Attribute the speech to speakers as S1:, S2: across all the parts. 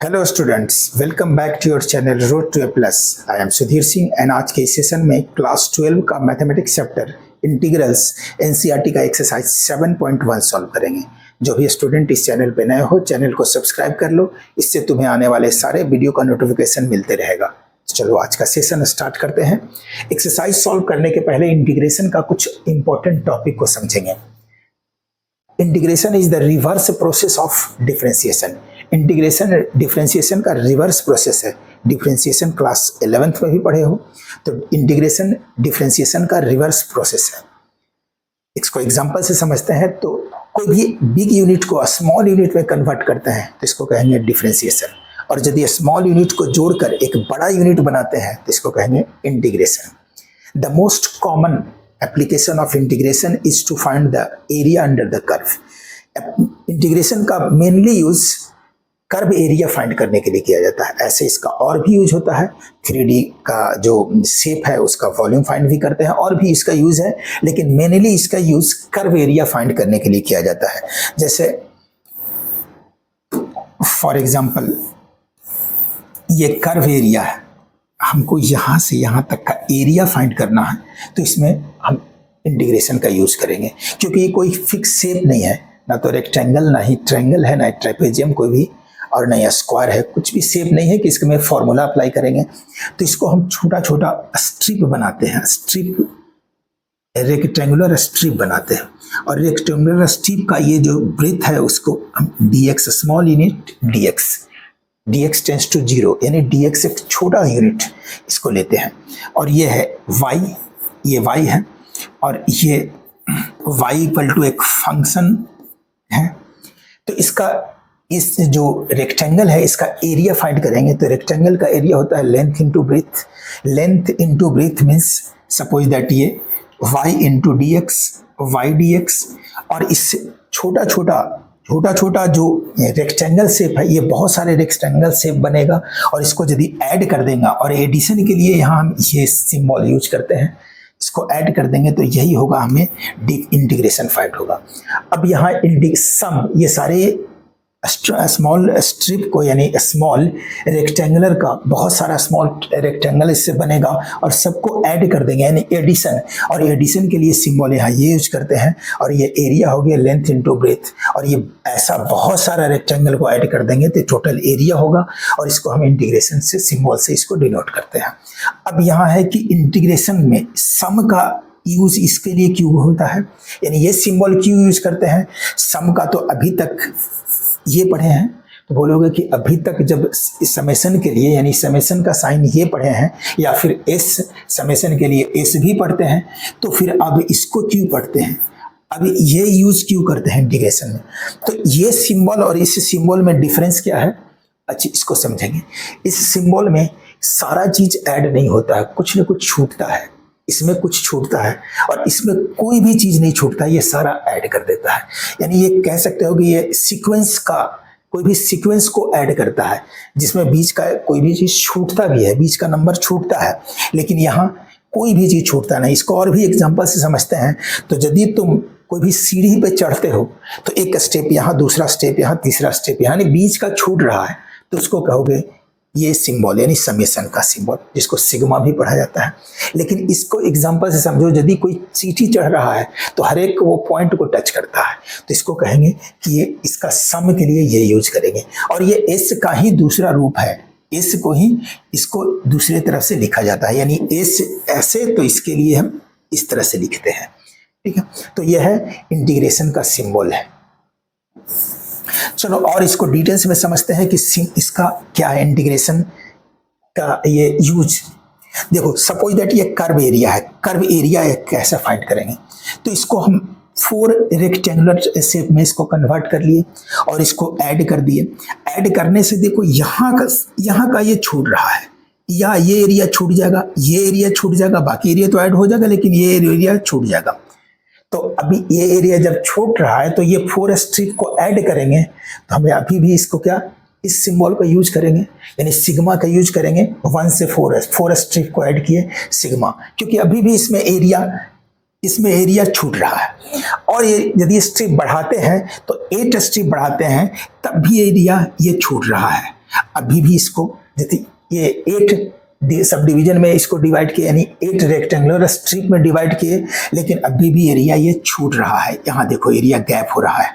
S1: Hello students, welcome back to your channel road to A plus. I am Sudhir Singh and आज के इस session में class 12 का mathematics chapter integrals NCERT का exercise 7.1 solve करेंगे। जो भी स्टूडेंट इस चैनल पे नए हो, चैनल को सब्सक्राइब कर लो, इससे तुम्हें आने वाले सारे वीडियो का नोटिफिकेशन मिलते रहेगा। चलो आज का सेशन स्टार्ट करते हैं। एक्सरसाइज सॉल्व करने के पहले इंटीग्रेशन का कुछ इंपॉर्टेंट टॉपिक को समझेंगे। Integration is the reverse process of differentiation. Integration differentiation का रिवर्स प्रोसेस है। डिफरेंशिएशन क्लास 11th में भी पढ़े हो, तो इंटीग्रेशन डिफरेंशिएशन का रिवर्स प्रोसेस है। इसको एग्जांपल से समझते हैं तो कोई भी बिग यूनिट को स्मॉल यूनिट में कन्वर्ट करते हैं तो इसको कहेंगे डिफरेंशिएशन, और यदि स्मॉल यूनिट को जोड़कर एक बड़ा यूनिट बनाते हैं तो इसको कहेंगे integration. The most common application of integration is to find the area under the curve. Integration का mainly use curve area find करने के लिए किया जाता है। ऐसे इसका और भी यूज होता है। 3D का जो शेप है उसका वॉल्यूम फाइंड भी करते हैं, और भी इसका यूज है, लेकिन मेनली इसका यूज कर्व एरिया फाइंड करने के लिए किया जाता है। जैसे फॉर एग्जांपल ये कर्व एरिया है, हमको यहाँ से यहाँ तक का एरिया फाइंड करना है, तो इसमें हम इंटीग्रेशन का यूज करेंगे, क्योंकि ये कोई फिक्स शेप नहीं है, ना तो रेक्टेंगल, ना ही ट्रायंगल है, ना ट्रेपेजियम कोई भी, और ना स्क्वायर है, कुछ भी शेप नहीं है कि इसमें फॉर्मूला अप्लाई करेंगे। तो इसको हम छोटा छोटा स्ट्रिप बनाते हैं, स्ट्रिप, रेक्टेंगुलर स्ट्रिप बनाते हैं, और रेक्टेंगुलर स्ट्रिप का ये जो ब्रेथ है उसको हम dx, small unit dx tends to 0, यानी dx एक छोटा यूनिट इसको लेते हैं, और ये है y, ये y है, और ये y इक्वल टू एक फंक्शन है। तो इसका इस जो रेक्टेंगल है इसका एरिया फाइंड करेंगे, तो रेक्टेंगल का एरिया होता है length into breadth. Length into breadth means suppose that ये y into dx, y dx, और इससे छोटा छोटा जो रेक्टेंगल शेप है, ये बहुत सारे रेक्टेंगल शेप बनेगा, और इसको यदि ऐड कर देंगे, और एडिशन के लिए यहाँ हम ये सिंबल यूज करते हैं, इसको ऐड कर देंगे तो यही होगा, हमें इंटीग्रेशन फाइंड होगा। अब यहाँ सम, ये सारे स्मॉल स्ट्रिप को, यानी स्मॉल रेक्टेंगुलर का बहुत सारा स्मॉल रेक्टेंगल इससे बनेगा, और सबको ऐड कर देंगे, यानी एडिशन। और एडिशन के लिए सिंबल यहाँ ये यूज करते हैं, और ये एरिया हो गया लेंथ इंटू ब्रेथ, और ये ऐसा बहुत सारा रेक्टेंगल को ऐड कर देंगे तो टोटल एरिया होगा, और इसको हम इंटीग्रेशन से सिंबल से इसको डिनोट करते हैं। अब यहाँ है कि इंटीग्रेशन में सम का यूज इसके लिए क्यों होता है, यानी ये सिंबल क्यों यूज करते हैं। सम का तो अभी तक ये पढ़े हैं, तो बोलोगे कि अभी तक जब समेशन के लिए, यानी समेशन का साइन ये पढ़े हैं, या फिर एस समेशन के लिए एस भी पढ़ते हैं, तो फिर अब इसको क्यों पढ़ते हैं, अब ये यूज क्यों करते हैं इंटीग्रेशन में। तो ये सिंबल और इस सिंबल में डिफरेंस क्या है, अच्छा इसको समझेंगे। इस सिंबल में सारा चीज ऐड नहीं होता है, कुछ न कुछ छूटता है, इसमें कुछ छूटता है, और इसमें कोई भी चीज नहीं छूटता, ये सारा ऐड कर देता है। यानी ये कह सकते हो कि ये सीक्वेंस का, कोई भी सीक्वेंस को ऐड करता है, जिसमें बीच का कोई भी चीज छूटता भी है, बीच का नंबर छूटता है, लेकिन यहाँ कोई भी चीज छूटता नहीं। इसको और भी एग्जाम्पल से समझते हैं, तो यदि तुम कोई भी सीढ़ी पे चढ़ते हो तो एक स्टेप यहाँ, दूसरा स्टेप यहाँ, तीसरा स्टेप यहाँ, यानी बीच का छूट रहा है, तो उसको कहोगे ये सिंबल, यानी समेशन का सिंबल, जिसको सिग्मा भी पढ़ा जाता है। लेकिन इसको एग्जांपल से समझो, यदि कोई चींटी चढ़ रहा है तो हर एक वो पॉइंट को टच करता है, तो इसको कहेंगे कि ये इसका सम के लिए ये यूज करेंगे। और ये एस का ही दूसरा रूप है, एस को ही इसको दूसरे तरफ से लिखा जाता है, यानी एस ऐसे, तो इसके लिए हम इस तरह से लिखते हैं, ठीक है। तो यह है इंटीग्रेशन का सिंबल है। चलो और इसको डिटेल्स में समझते हैं कि इसका क्या है इंटीग्रेशन का ये यूज। देखो सपोज दैट ये कर्व एरिया है, कर्व एरिया कैसे फाइंड करेंगे, तो इसको हम 4 रेक्टेंगुलर शेप में इसको कन्वर्ट कर लिए, और इसको ऐड कर दिए। ऐड करने से देखो यहाँ का ये छूट रहा है, या ये एरिया छूट जाएगा, ये एरिया छूट जाएगा, बाकी एरिया तो ऐड हो जाएगा, लेकिन ये एरिया छूट जाएगा। तो अभी ये एरिया जब छूट रहा है, तो ये 4 स्ट्रिप को ऐड करेंगे, तो हमें अभी भी इसको क्या, इस सिंबल का यूज करेंगे, यानी सिग्मा का यूज करेंगे। 1 से 4 स्ट्रिप को ऐड किए सिग्मा, क्योंकि अभी भी इसमें एरिया छूट रहा है। और ये यदि स्ट्रिप बढ़ाते हैं तो 8 स्ट्रिप बढ़ाते हैं, तब भी एरिया ये छूट रहा है। अभी भी इसको ये 8 सब डिवीजन में इसको डिवाइड किए, यानी 8 रेक्टेंगुलर स्ट्रिप में डिवाइड किए, लेकिन अभी भी एरिया ये छूट रहा है। यहाँ देखो एरिया गैप हो रहा है,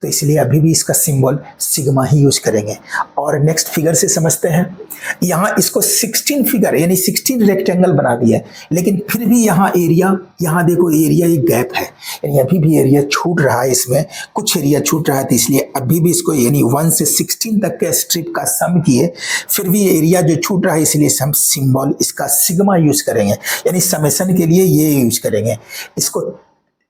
S1: तो इसलिए अभी भी इसका सिंबल सिग्मा ही यूज करेंगे। और नेक्स्ट फिगर से समझते हैं। यहाँ इसको 16 फिगर यानी 16 रेक्टेंगल बना दिया है, लेकिन फिर भी यहाँ एरिया, यहाँ देखो एरिया ये गैप है, यानी अभी भी एरिया छूट रहा है, इसमें कुछ एरिया छूट रहा है। तो इसलिए अभी भी इसको यानी 1 से 16 तक के स्ट्रिप का सम किए, फिर भी एरिया जो छूट रहा है, इसलिए हम सिंबल इसका सिग्मा यूज करेंगे, यानी समेशन के लिए ये यूज करेंगे। इसको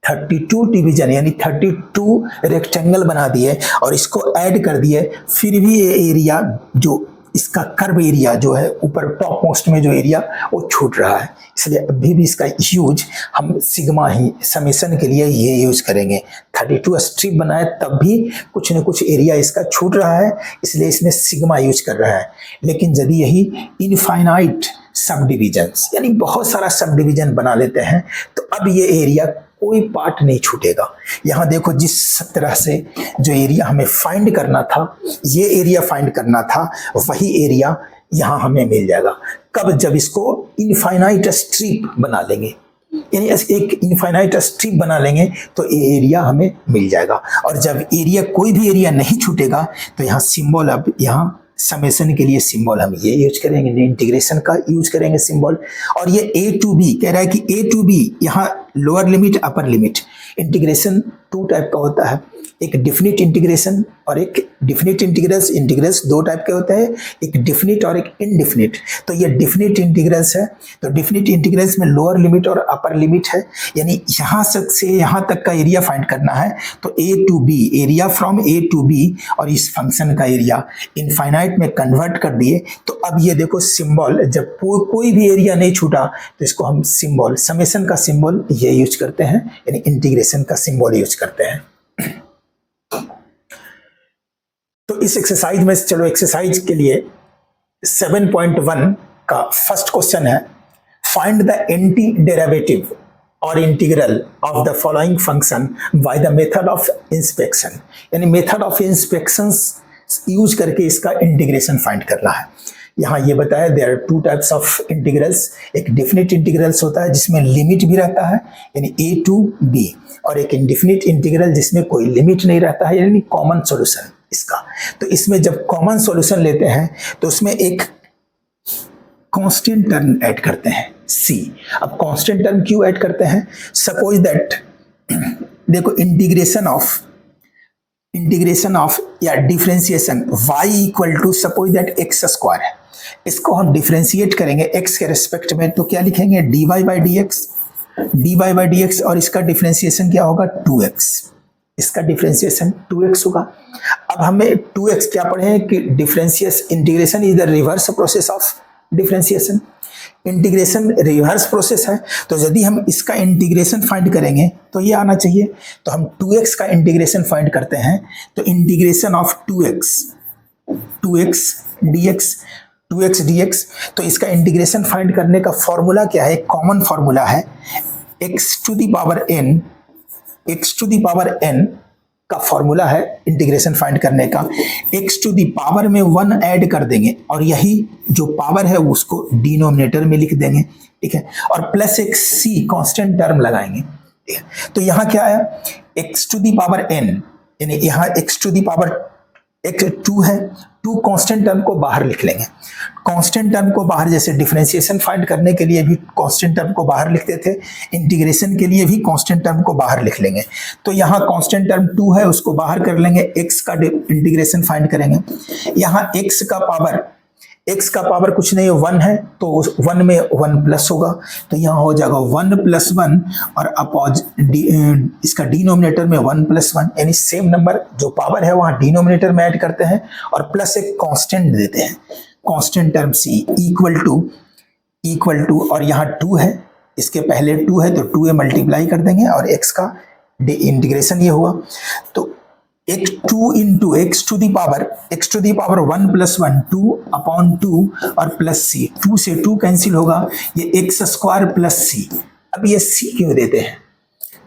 S1: 32 डिवीजन यानी 32 रेक्टेंगल बना दिए और इसको ऐड कर दिए, फिर भी ये एरिया जो इसका कर्व एरिया जो है ऊपर टॉप मोस्ट में जो एरिया वो छूट रहा है, इसलिए अभी भी इसका यूज हम सिग्मा ही समेशन के लिए ये यूज करेंगे। 32 स्ट्रिप बनाए तब भी कुछ न कुछ एरिया इसका छूट रहा है, इसलिए इसमें सिग्मा यूज कर रहा है। लेकिन यदि यही इनफाइनाइट सब डिविजन्स यानी बहुत सारा सब डिविजन बना लेते हैं, तो अब ये एरिया कोई पार्ट नहीं छूटेगा। यहाँ देखो जिस तरह से जो एरिया हमें फाइंड करना था, ये एरिया फाइंड करना था, वही एरिया यहाँ हमें मिल जाएगा। कब? जब इसको इनफाइनाइट स्ट्रिप बना लेंगे, यानी एक इनफाइनाइट स्ट्रिप बना लेंगे तो ये एरिया हमें मिल जाएगा। और जब एरिया कोई भी एरिया नहीं छूटेगा तो यहाँ सिंबल, अब यहाँ समेशन के लिए सिंबल हम ये यूज करेंगे, इंटीग्रेशन का यूज करेंगे सिंबल। और ये a to b कह रहा है कि a to b यहाँ lower limit upper limit. Integration 2 type का होता है, एक डिफिनिट इंटीग्रेशन और एक डिफिनिट इंटीग्रल्स। इंटीग्रल्स 2 टाइप के होते हैं, एक डिफिनिट और एक इनडिफिनिट। तो ये डिफिनिट इंटीग्रल्स है, तो डिफिनिट इंटीग्रल्स में लोअर लिमिट और अपर लिमिट है, यानी यहाँ से यहाँ तक का एरिया फाइंड करना है। तो a to b area from a to b, और इस फंक्शन का एरिया इनफाइनाइट में कन्वर्ट कर दिए। तो अब ये देखो सिंबल, जब कोई भी एरिया नहीं छूटा तो इसको हम सिंबल समेशन का सिंबल ये यूज करते हैं, यानी इंटीग्रेशन का सिंबल यूज करते हैं। तो इस एक्सरसाइज में चलो, एक्सरसाइज के लिए 7.1 का फर्स्ट क्वेश्चन है, फाइंड द एंटी डेरिवेटिव और integral of the following function by the method of inspection. यानी मेथड ऑफ इंस्पेक्शन यूज करके इसका इंटीग्रेशन फाइंड करना है। यहाँ ये बताया there are 2 types of integrals, एक डिफिनिट इंटीग्रल्स होता है जिसमें लिमिट भी रहता है यानी a to b, और एक इनडिफिनिट इंटीग्रल जिसमें कोई लिमिट नहीं रहता है यानी कॉमन सॉल्यूशन इसका। तो इसमें जब कॉमन सॉल्यूशन लेते हैं तो उसमें एक कांस्टेंट टर्म ऐड करते हैं c। अब कांस्टेंट टर्म क्यों ऐड करते हैं? सपोज दैट देखो इंटीग्रेशन ऑफ या differentiation y equal to suppose that x square है, इसको हम डिफरेंशिएट करेंगे x के रिस्पेक्ट में, तो क्या लिखेंगे? dy by dx, और इसका डिफरेंशिएशन क्या होगा? 2x, इसका डिफरेंशिएशन 2x होगा। अब हमें 2x क्या पढ़े हैं कि integration is the reverse process of differentiation. Integration reverse process है, तो यदि हम इसका इंटीग्रेशन फाइंड करेंगे तो ये आना चाहिए। तो हम 2x का इंटीग्रेशन फाइंड करते हैं, तो इंटीग्रेशन ऑफ 2x dx, तो इसका इंटीग्रेशन फाइंड करने का फॉर्मूला क्या है? कॉमन फॉर्मूला है x to the power n का फॉर्मूला है इंटीग्रेशन फाइंड करने का। x टू द पावर में 1 ऐड कर देंगे और यही जो पावर है उसको डिनोमिनेटर में लिख देंगे, ठीक है, और प्लस एक c कांस्टेंट टर्म लगाएंगे, ठीक है। तो यहाँ क्या है? x to the power n, यानी यहाँ x टू द पावर एक 2 है, 2 कांस्टेंट टर्म को बाहर लिख लेंगे। कांस्टेंट टर्म को बाहर, जैसे डिफरेंशिएशन फाइंड करने के लिए भी कांस्टेंट टर्म को बाहर लिखते थे, इंटीग्रेशन के लिए भी कांस्टेंट टर्म को बाहर लिख लेंगे। तो यहाँ कांस्टेंट टर्म 2 है, उसको बाहर कर लेंगे, x का इंटीग्रेशन फाइंड करेंगे। यहाँ x का पावर कुछ नहीं, 1 है, तो 1 में 1 प्लस होगा, तो यहाँ हो जाएगा 1 + 1, और इसका डिनोमिनेटर में 1 + 1, यानी सेम नंबर जो पावर है वहाँ डिनोमिनेटर में ऐड करते हैं और प्लस एक कांस्टेंट देते हैं, constant term c equal to, और यहाँ 2 है, इसके पहले 2 है तो 2 मल्टीप्लाई कर देंगे और x का इंटीग्रेशन ये हुआ। तो 2 into x to the power 1 + 1 2/2 और प्लस c, 2 से 2 कैंसिल होगा, ये x² + c। अब ये c क्यों देते हैं?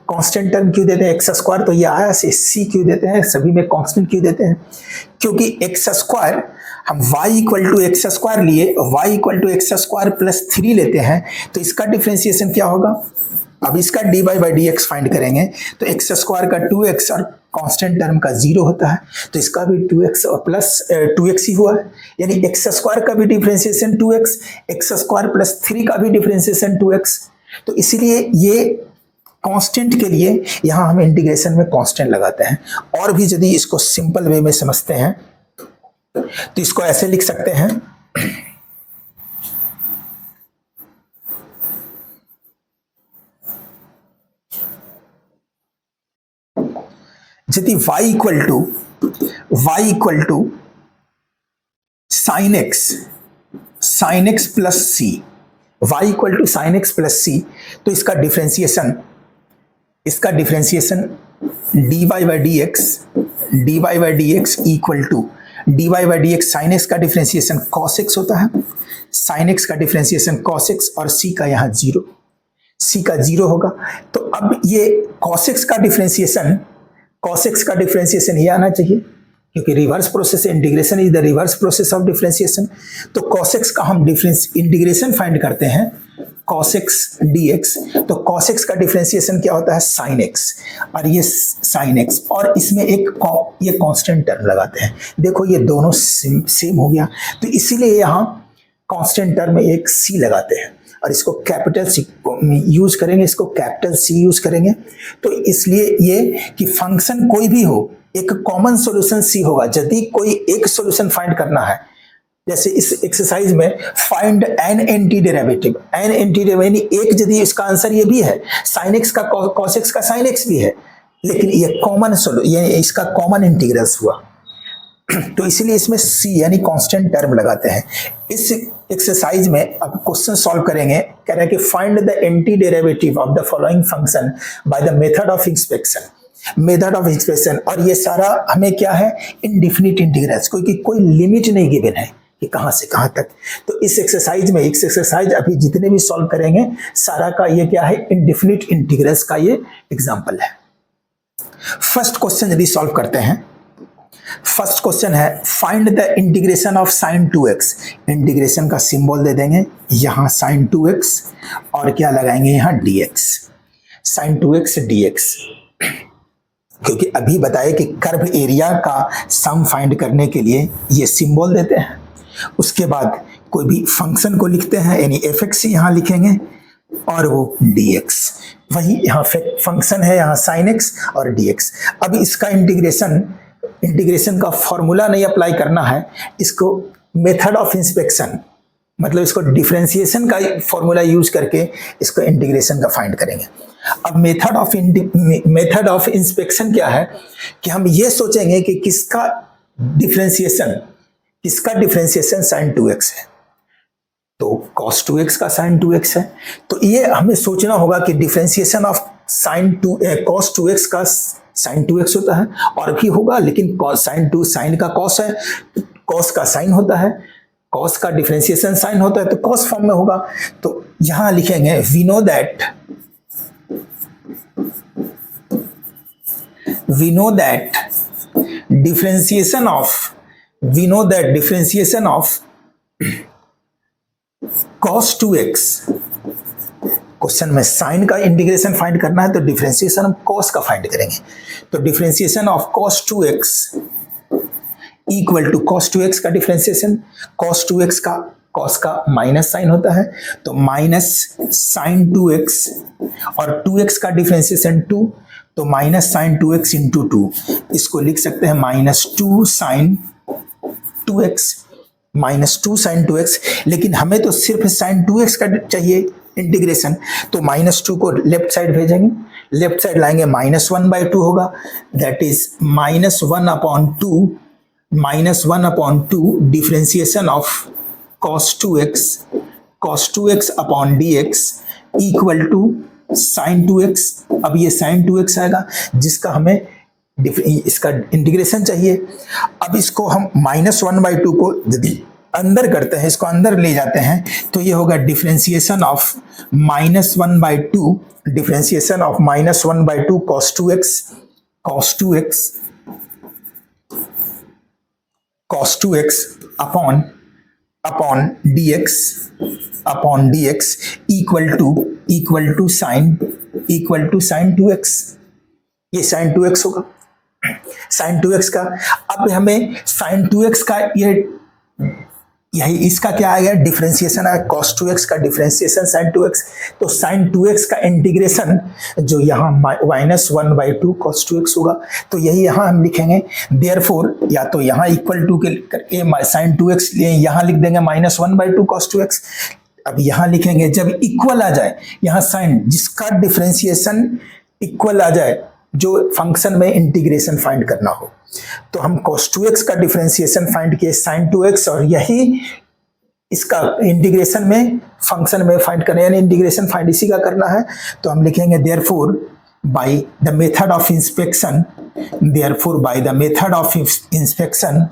S1: कांस्टेंट टर्म क्यों देते हैं? x², तो ये आया से c क्यों देते हैं? सभी में कांस्टेंट क्यों देते हैं? क्योंकि x² हम y equal to X square लिए, y equal to X square plus 3 लेते हैं तो इसका डिफ्रेंसिएशन क्या होगा? अब इसका dy by d x find करेंगे तो एक्स स्क्वायर का 2x और कांस्टेंट टर्म का 0 होता है, तो इसका भी 2x और प्लस 2x ही हुआ है, यानी एक्स स्क्वायर का भी differentiation 2x, x square plus 3 का भी डिफ्रेंसिएशन 2x। तो इसलिए ये कांस्टेंट के लिए यहाँ हम इंटीग्रेशन में कांस्टेंट लगाते हैं। और भी यदि इसको सिंपल वे में समझते हैं तो इसको ऐसे लिख सकते हैं, यदि y equal to sine x plus c, y equal to sine x plus c, तो इसका differentiation dy by d x equal to dy by d x, sine x का डिफरेंशिएशन cos x होता है, साइन एक्स का differentiation cos x और c का यहाँ 0, c का 0 होगा। तो अब ये cos x का डिफरेंशिएशन ये आना चाहिए, क्योंकि reverse process integration is the reverse process of differentiation. तो cos x का हम इंटीग्रेशन फाइंड करते हैं cos x dx, तो cos x का डिफरेंशिएशन क्या होता है? sin x, और ये sin x, और इसमें ये कांस्टेंट टर्म लगाते हैं। देखो ये दोनों सेम हो गया, तो इसीलिए यहाँ कांस्टेंट टर्म में एक c लगाते हैं और इसको कैपिटल सी यूज करेंगे, इसको कैपिटल सी यूज करेंगे। तो इसलिए ये कि फंक्शन कोई भी हो एक कॉमन सॉल्यूशन सी होगा। यदि कोई एक सॉल्यूशन फाइंड करना है, जैसे इस एक्सरसाइज में फाइंड एन एंटी डेरिवेटिव, यानी एक, यदि इसका आंसर ये भी है साइन एक्स का कॉस एक्स का साइन एक्स भी है, लेकिन ये कॉमन ये इसका कॉमन इंटीग्रल्स हुआ, तो इसीलिए इसमें c यानी कांस्टेंट टर्म लगाते हैं। इस एक्सरसाइज में अब क्वेश्चन सॉल्व करेंगे, कह रहे हैं कि find the anti derivative of the following function by the method of expansion, और ये सारा हमें क्या है? इनडिफिनिट इंटीग्रल्स, कोई लिमिट नहीं गिवन है कि कहां से कहां तक। तो इस एक्सरसाइज अभी जितने भी सॉल्व करेंगे सारा का ये क्या है? इनडिफिनिट इंटीग्रल्स का ये एग्जांपल है। फर्स्ट क्वेश्चन यदि सॉल्व करते हैं, फर्स्ट क्वेश्चन है find the integration of sign 2x। Integration का सिंबल दे देंगे यहां साइन 2x और क्या लगाएंगे यहां dx, साइन 2x dx, क्योंकि अभी बताए कि कर्व एरिया का सम फाइंड करने के लिए ये सिंबल देते हैं। उसके बाद कोई भी फंक्शन को लिखते हैं, यानी fx यहां लिखेंगे और वो dx, वही यहाँ फंक्शन है यहाँ sin x और dx। अब इसका इंटीग्रेशन का फॉर्मूला नहीं अप्लाई करना है, इसको मेथड ऑफ इंस्पेक्शन, मतलब इसको डिफरेंशिएशन का फॉर्मूला यूज करके इसको इंटीग्रेशन का फाइंड करेंगे। अब मेथड ऑफ इंस्पेक्शन क्या है कि हम ये सोचेंगे कि किसका डिफरेंशिएशन sin 2x है, तो cos 2x का sin 2x है। तो ये हमें सोचना होगा कि डिफरेंशिएशन ऑफ cos 2x का sin 2x होता है, और भी होगा, लेकिन sin का cos है, cos का sin होता है, cos का डिफरेंशिएशन sin होता है, तो cos फॉर्म में होगा। तो यहां लिखेंगे we know that differentiation of cos 2x, question में साइन का इंटीग्रेशन फाइंड करना है तो डिफरेंशिएशन हम cos का फाइंड करेंगे। तो differentiation of cos 2x equal to cos 2x का डिफरेंशिएशन, cos 2x का cos का माइनस साइन होता है, तो माइनस साइन 2x और 2x का डिफरेंशिएशन 2, तो माइनस साइन 2x इंटू 2, इसको लिख सकते हैं माइनस 2 साइन 2x, लेकिन हमें तो सिर्फ साइन 2x का चाहिए इंटीग्रेशन, तो माइनस 2 को लेफ्ट साइड भेजेंगे, लेफ्ट साइड लाएंगे -1/2 होगा, that is -1/2 differentiation of cos 2x upon dx equal to sine 2x। अब ये साइन 2x आएगा जिसका हमें इसका इंटीग्रेशन चाहिए। अब इसको हम -1/2 को यदि अंदर करते हैं, इसको अंदर ले जाते हैं, तो ये होगा differentiation of -1/2 cos 2x cos 2x upon upon dx equal to sine 2x। ये साइन 2x होगा, साइन 2x का। अब हमें साइन 2x का यही इसका क्या आएगा, डिफरेंशिएशन आएगा, cos 2x का डिफरेंशिएशन साइन 2x। तो साइन 2x का इंटीग्रेशन जो यहाँ -1/2 cos 2x होगा। तो यही यहाँ हम लिखेंगे, देयरफॉर या तो यहाँ इक्वल टू के करके साइन 2x यहाँ लिख देंगे -1/2 cos 2x। अब यहाँ लिखेंगे जब इक्वल आ जाए, यहाँ साइन जिसका डिफरेंशिएशन इक्वल आ जाए, जो फंक्शन में इंटीग्रेशन फाइंड करना हो, तो हम cos 2x का डिफरेंशिएशन फाइंड किए sin 2x, और यही इसका इंटीग्रेशन में फंक्शन में फाइंड करना, यानी इंटीग्रेशन फाइंड इसी का करना है। तो हम लिखेंगे therefore by the method of inspection, therefore by the method of inspection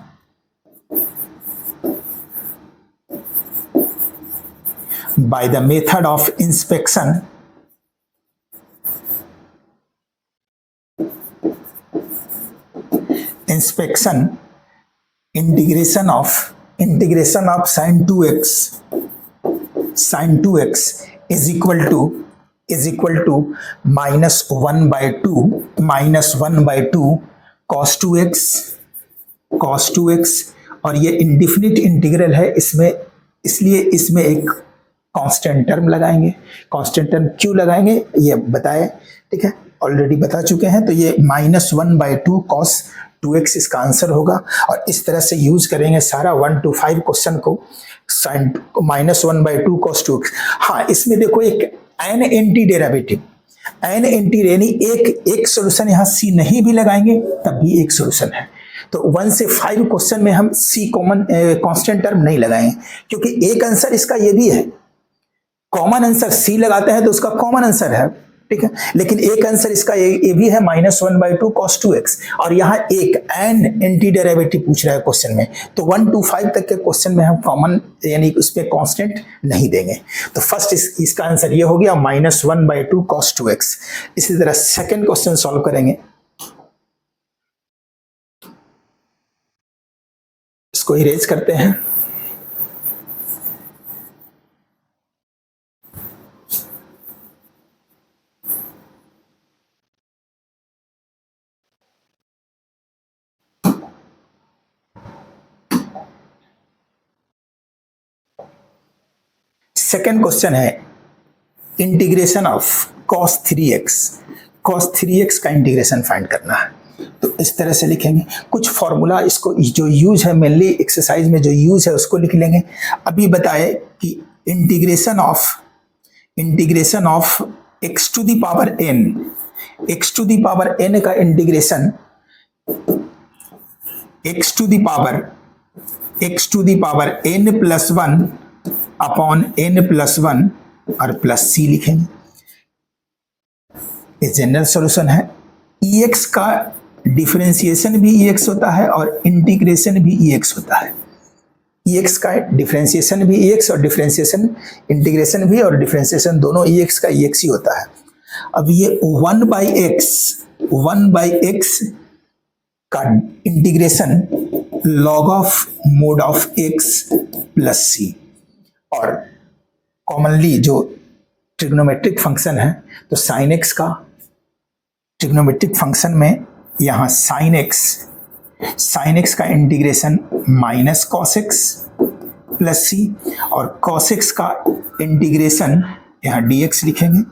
S1: by the method of inspection integration of sin 2x is equal to -1/2 cos 2x। और ये इंडिफिनिट इंटीग्रल है, इसमें इसलिए इसमें एक कांस्टेंट टर्म लगाएंगे। कांस्टेंट टर्म क्यों लगाएंगे ये बताए, ठीक है, ऑलरेडी बता चुके हैं। तो ये -1/2 cos 2x इसका आंसर होगा। और इस तरह से यूज करेंगे सारा 1 to 5 क्वेश्चन को, sin -1/2 cos 2x। हाँ, इसमें देखो एक an anti derivative, an anti यानी एक सोल्यूशन यहाँ सी नहीं भी लगाएंगे तब भी एक सोल्यूशन है। तो 1 से 5 क्वेश्चन में हम सी कॉमन कांस्टेंट टर्म नहीं लगाएंगे, क्योंकि एक आंसर इसका ये भी है, कॉमन आंसर सी लगाते हैं तो उसका कॉमन आंसर है, ठीक है। लेकिन एक आंसर इसका ये भी है -1/2 cos 2x, और यहाँ एक एन एंटी डेरिवेटिव पूछ रहा है क्वेश्चन में। तो 1 to 5 तक के क्वेश्चन में हम कॉमन यानी उस पर कांस्टेंट नहीं देंगे। तो फर्स्ट इसका आंसर ये हो गया -1/2 cos 2x। इसी तरह सेकेंड क्वेश्चन सॉल्व करेंगे, इसको इरेज करते हैं। सेकेंड क्वेश्चन है इंटीग्रेशन ऑफ cos 3x का इंटीग्रेशन फाइंड करना है। तो इस तरह से लिखेंगे, कुछ फॉर्मूला इसको जो यूज है मेनली एक्सरसाइज में जो यूज है उसको लिख लेंगे। अभी बताए कि integration of x to the power n का integration x to the power n+1 upon n+1 और प्लस c लिखेंगे। ये जनरल सॉल्यूशन है। ex का डिफरेंशिएशन भी ex होता है और इंटीग्रेशन भी ex होता है। ex का डिफरेंशिएशन भी ex और डिफरेंशिएशन इंटीग्रेशन भी, और डिफरेंशिएशन दोनों ex का ex ही होता है। अब ये 1/x का integration log of mod of x plus c, और कॉमनली जो ट्रिग्नोमेट्रिक फंक्शन है तो sin x का ट्रिग्नोमेट्रिक फंक्शन में यहाँ sin x का integration -cos x plus c, और cos x का इंटीग्रेशन यहाँ dx लिखेंगे,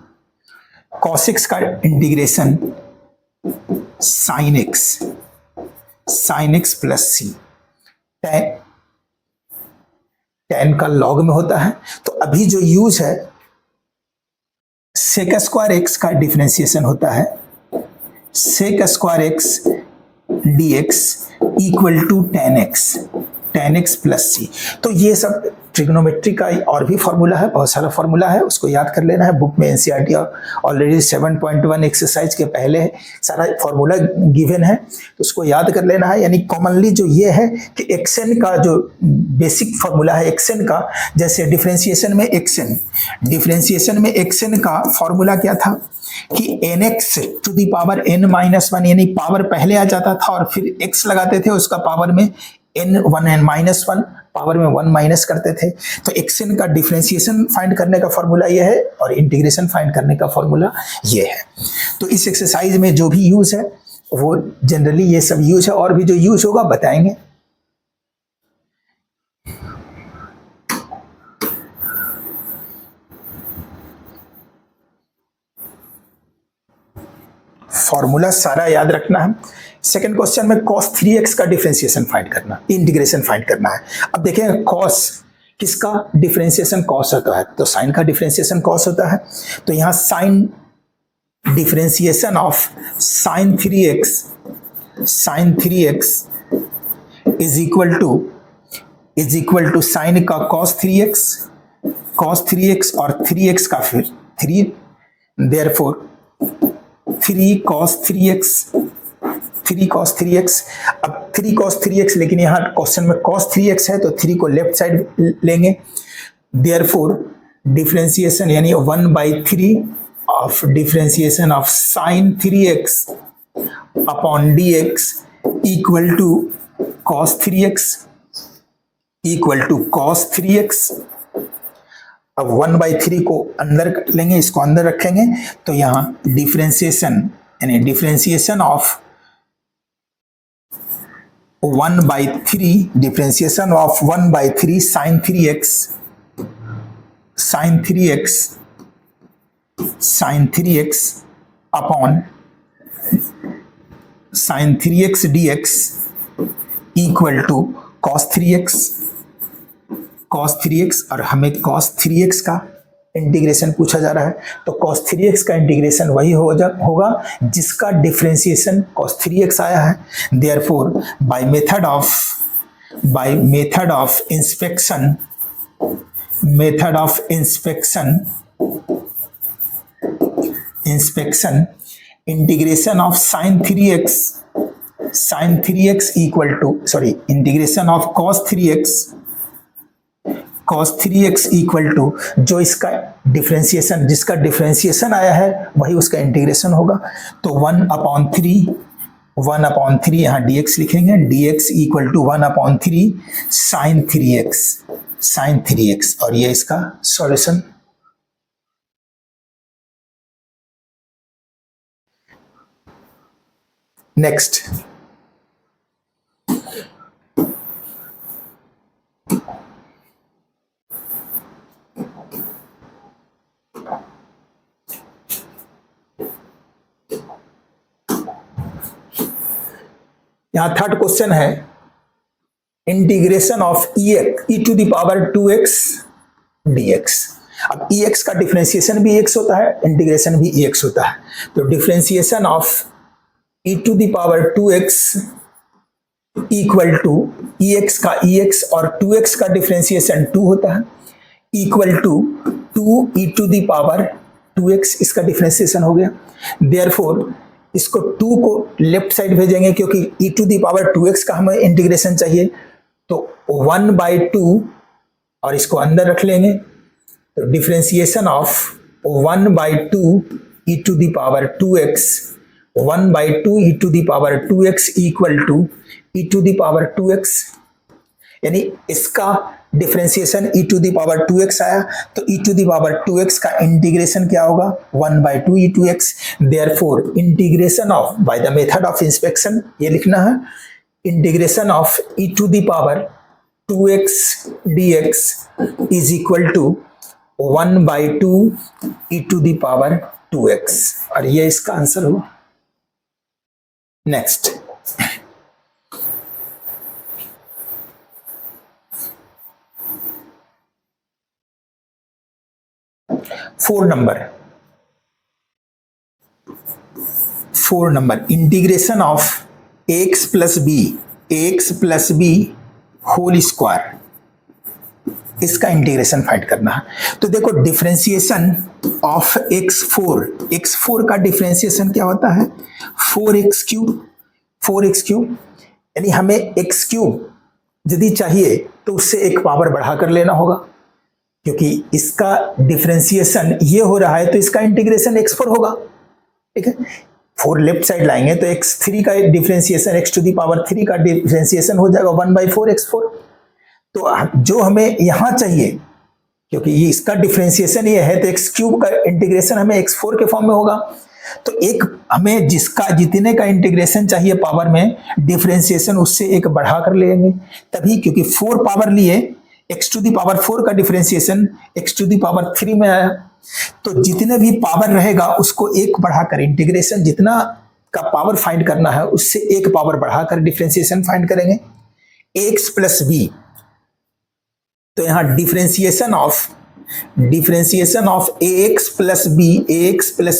S1: cos x का integration sin x plus c, tan का log में होता है। तो अभी जो यूज है sec स्क्वायर x का डिफरेंशिएशन होता है sec square x dx equal to tan x plus c। तो ये सब ट्रिग्नोमेट्री का और भी फॉर्मूला है, बहुत सारा फॉर्मूला है, उसको याद कर लेना है। बुक में एनसीईआरटी ऑलरेडी 7.1 एक्सरसाइज के पहले सारा फॉर्मूला गिवन है, तो उसको याद कर लेना है। यानी कॉमनली जो ये है कि एक्सएन का जो बेसिक फॉर्मूला है एक्सएन का, जैसे डिफरेंशिएशन में एक्सएन का फॉर्मूला क्या था कि nx to the power n-1, यानी पावर पहले आ जाता था और फिर x लगाते थे, उसका पावर में n 1 n माइनस 1 पावर में 1 माइनस करते थे। तो xn का डिफरेंशिएशन फाइंड करने का फॉर्मूला ये है और इंटीग्रेशन फाइंड करने का फॉर्मूला ये है। तो इस एक्सरसाइज में जो भी यूज है वो जनरली ये सब यूज है, और भी जो यूज होगा बताएंगे। फॉर्मूला सारा याद रखना है। सेकंड क्वेश्चन में cos 3x का डिफरेंशिएशन फाइंड करना, इंटीग्रेशन फाइंड करना है। अब देखें cos किसका डिफरेंशिएशन cos होता है, तो साइन का डिफरेंशिएशन cos होता है। तो यहाँ sine differentiation of sine 3x is equal to sine का cos 3x और 3x का फिर 3, देयरफॉर 3 cos 3x। अब 3 cos 3x, लेकिन यहाँ क्वेश्चन में cos 3x है तो 3 को लेफ्ट साइड लेंगे, देयरफॉर डिफरेंशिएशन यानी 1/3 of differentiation of sine 3x upon dx equal to cos 3x। अब 1/3 को अंदर लेंगे, इसको अंदर रखेंगे, तो यहाँ डिफरेंशिएशन यानी differentiation of 1/3 sine 3x upon sine 3x dx equal to cos 3x, और हमें cos 3x का इंटीग्रेशन पूछा जा रहा है। तो cos 3x का इंटीग्रेशन वही होगा जिसका डिफरेंशिएशन cos 3x आया है। Therefore by method of inspection integration of sine 3x equal to integration of cos 3x equal to जो इसका डिफरेंशिएशन, जिसका डिफरेंशिएशन आया है वही उसका इंटीग्रेशन होगा। तो 1/3 यहाँ dx लिखेंगे, dx equal to 1/3 sine 3x, और ये इसका सॉल्यूशन। नेक्स्ट यहां थर्ड क्वेश्चन है integration of e to the power 2x dx। अब ex का डिफरेंशिएशन भी x होता है, इंटीग्रेशन भी ex होता है। तो differentiation of e to the power 2x equal to ex का ex और 2x का डिफरेंशिएशन 2 होता है, equal to 2e to the power 2x, इसका डिफरेंशिएशन हो गया। देयरफॉर इसको 2 को लेफ्ट साइड भेजेंगे क्योंकि e to the power 2x का हमें इंटीग्रेशन चाहिए, तो 1/2 और इसको अंदर रख लेंगे। तो differentiation of 1/2 e to the power 2x, 1/2 e to the power 2x equal to e to the power 2x, यानी इसका differentiation e to the power 2x आया, तो e to the power 2x का इंटीग्रेशन क्या होगा 1/2 e to x। Therefore integration of by the method of inspection ये लिखना है, integration of e to the power 2x dx is equal to 1/2 e to the power 2x, और ये इसका answer होगा। Next 4 number integration of ax plus B whole square, इसका integration find करना है। तो देखो डिफरेंशिएशन ऑफ x4 का डिफरेंशिएशन क्या होता है 4x3, यानी हमें x3 यदि चाहिए तो उससे एक पावर बढ़ा कर लेना होगा, क्योंकि इसका डिफरेंशिएशन ये हो रहा है तो इसका इंटीग्रेशन x4 होगा, ठीक है। 4 लेफ्ट साइड लाएंगे तो x3 का differentiation x to the power 3 का डिफरेंशिएशन हो जाएगा 1/4 x4। तो जो हमें यहाँ चाहिए, क्योंकि ये इसका डिफरेंशिएशन ये है, तो एक्स क्यूब का इंटीग्रेशन हमें x4 के फॉर्म में होगा। तो एक हमें जिसका जितने का इंटीग्रेशन चाहिए पावर में, डिफरेंशिएशन उससे एक बढ़ा कर लेंगे तभी, क्योंकि 4 पावर लिए x टू दी पावर 4 का differentiation x to the power 3 में आया। तो जितने भी पावर रहेगा उसको एक बढ़ाकर, इंटीग्रेशन जितना का पावर फाइंड करना है उससे एक पावर बढ़ाकर डिफरेंशिएशन फाइंड करेंगे ax प्लस बी। तो यहां differentiation of ax plus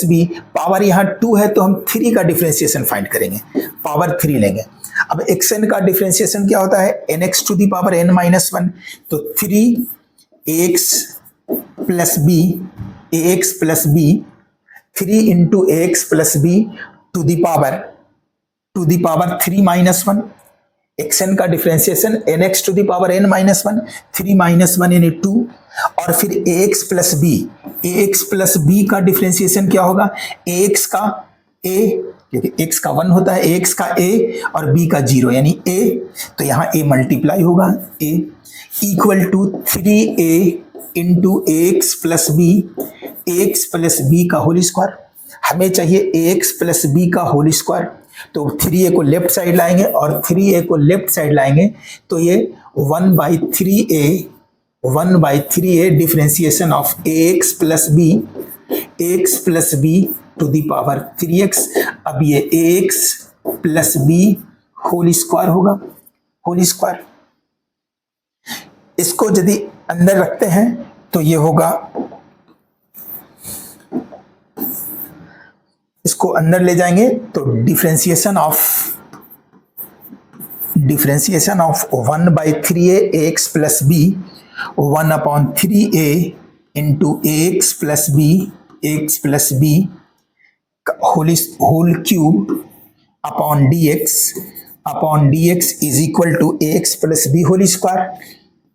S1: B, power यहां 2 है तो हम 3 का डिफरेंशिएशन फाइंड करेंगे, पावर 3 लेंगे। अब xn का डिफरेंशिएशन क्या होता है, nx to the power n minus 1, तो 3ax plus B 3 into ax plus B to the power 3 minus 1। xn का differentiation nx to the power n minus 1, 3 minus 1 यानी 2, और फिर ax प्लस बी का डिफरेंशिएशन क्या होगा, ax का a, क्योंकि x का 1 होता है, ax का a और b का 0 यानी a, तो यहाँ a मल्टीप्लाई होगा, a equal to 3a into ax plus b का होल स्क्वायर। हमें चाहिए ax प्लस b का होल स्क्वायर, तो 3a को लेफ्ट साइड लाएंगे और 3a को लेफ्ट साइड लाएंगे तो ये 1/3a differentiation of ax plus b to the power 3x। अब ये ax plus b whole square होगा, होल स्क्वायर। इसको यदि अंदर रखते हैं तो ये होगा, इसको अंदर ले जाएंगे तो differentiation of 1/3a ax plus b 1/3a into ax plus b whole cube upon dx is equal to ax plus b whole square,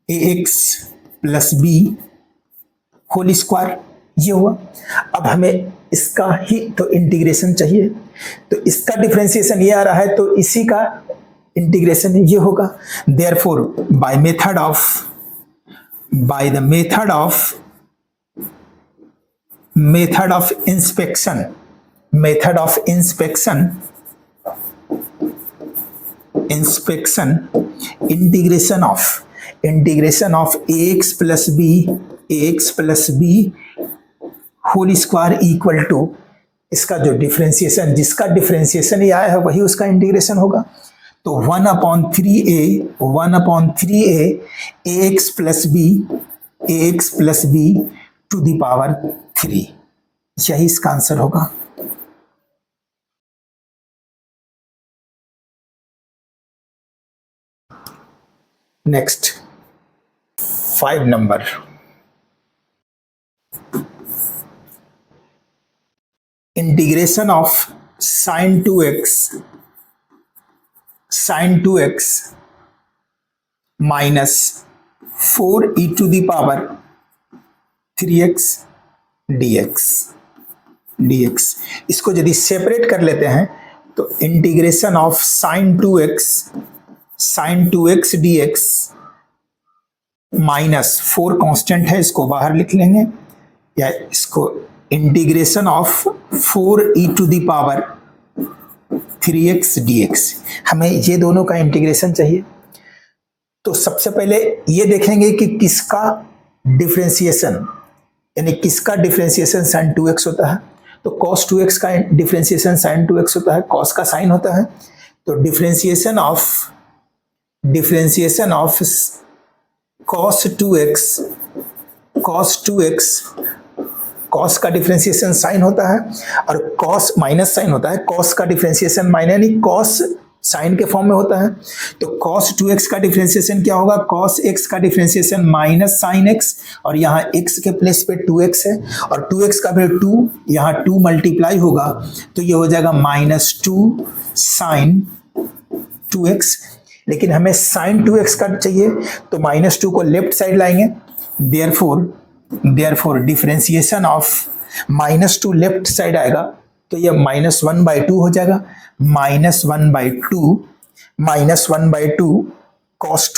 S1: ax plus b whole square, ये हुआ। अब हमें इसका ही तो इंटीग्रेशन चाहिए, तो इसका डिफरेंशिएशन ये आ रहा है तो इसी का इंटीग्रेशन ये होगा। Therefore by the method of inspection integration of ax plus b whole square equal to इसका जो डिफरेंशिएशन, जिसका डिफरेंशिएशन ये आया है वही उसका इंटीग्रेशन होगा। तो 1/3a ax plus b to the power 3, यही इसका आंसर होगा। Next 5 number, integration of sin 2x minus 4e to the power 3x dx। इसको यदि सेपरेट कर लेते हैं तो integration of sin 2x dx minus 4 constant है, इसको बाहर लिख लेंगे, या इसको integration of 4e to the power 3x dx। हमें ये दोनों का इंटीग्रेशन चाहिए। तो सबसे पहले ये देखेंगे कि किसका डिफरेंशिएशन, यानी किसका डिफरेंशिएशन sin 2x होता है। तो cos 2x का डिफरेंशिएशन sin 2x होता है, cos का साइन होता है। तो differentiation of cos 2x cos का डिफरेंशिएशन साइन होता है और cos माइनस साइन होता है, cos का डिफरेंशिएशन माइनस यानी cos साइन के फॉर्म में होता है। तो cos 2x का डिफरेंशिएशन क्या होगा, cos x का डिफरेंशिएशन माइनस साइन x, और यहाँ x के प्लेस पे 2x है और 2x का फिर 2, यहाँ 2 मल्टीप्लाई होगा तो ये हो जाएगा -2 साइन 2x। लेकिन हमें साइन 2x का चाहिए तो -2 को लेफ्ट साइड लाएंगे, therefore differentiation of -2 left side आएगा तो ये -1/2 हो जाएगा, -1/2 cos